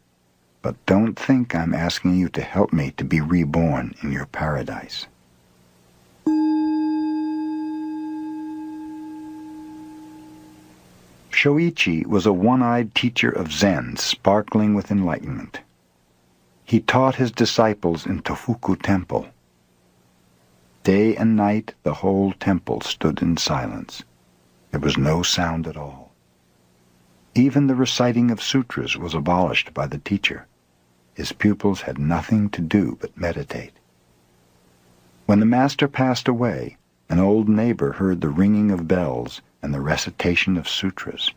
A: but don't think I'm asking you to help me to be reborn in your paradise." Shoichi was a one-eyed teacher of Zen, sparkling with enlightenment. He taught his disciples in Tofuku Temple. Day and night the whole temple stood in silence. There was no sound at all. Even the reciting of sutras was abolished by the teacher. His pupils had nothing to do but meditate. When the master passed away, an old neighbor heard the ringing of bells and the recitation of sutras.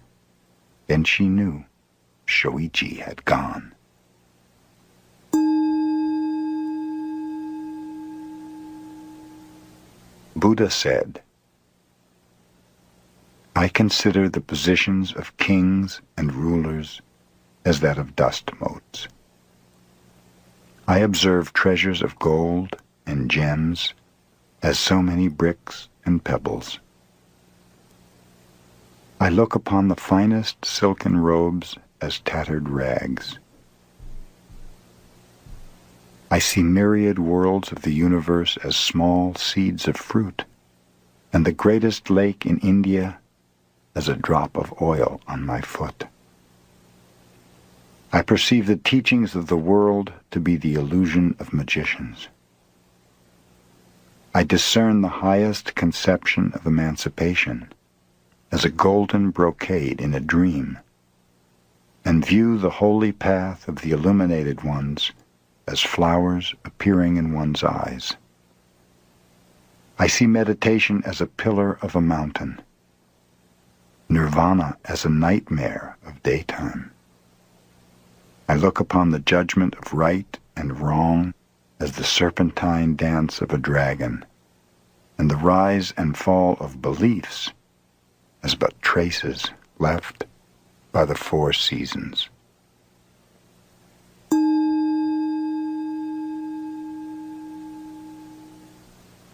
A: Then she knew Shoichi had gone. Buddha said, "I consider the positions of kings and rulers as that of dust motes. I observe treasures of gold and gems as so many bricks and pebbles. I look upon the finest silken robes as tattered rags. I see myriad worlds of the universe as small seeds of fruit, and the greatest lake in India as a drop of oil on my foot. I perceive the teachings of the world to be the illusion of magicians. I discern the highest conception of emancipation as a golden brocade in a dream, and view the holy path of the illuminated ones as flowers appearing in one's eyes. I see meditation as a pillar of a mountain, nirvana as a nightmare of daytime. I look upon the judgment of right and wrong as the serpentine dance of a dragon, and the rise and fall of beliefs as but traces left by the four seasons."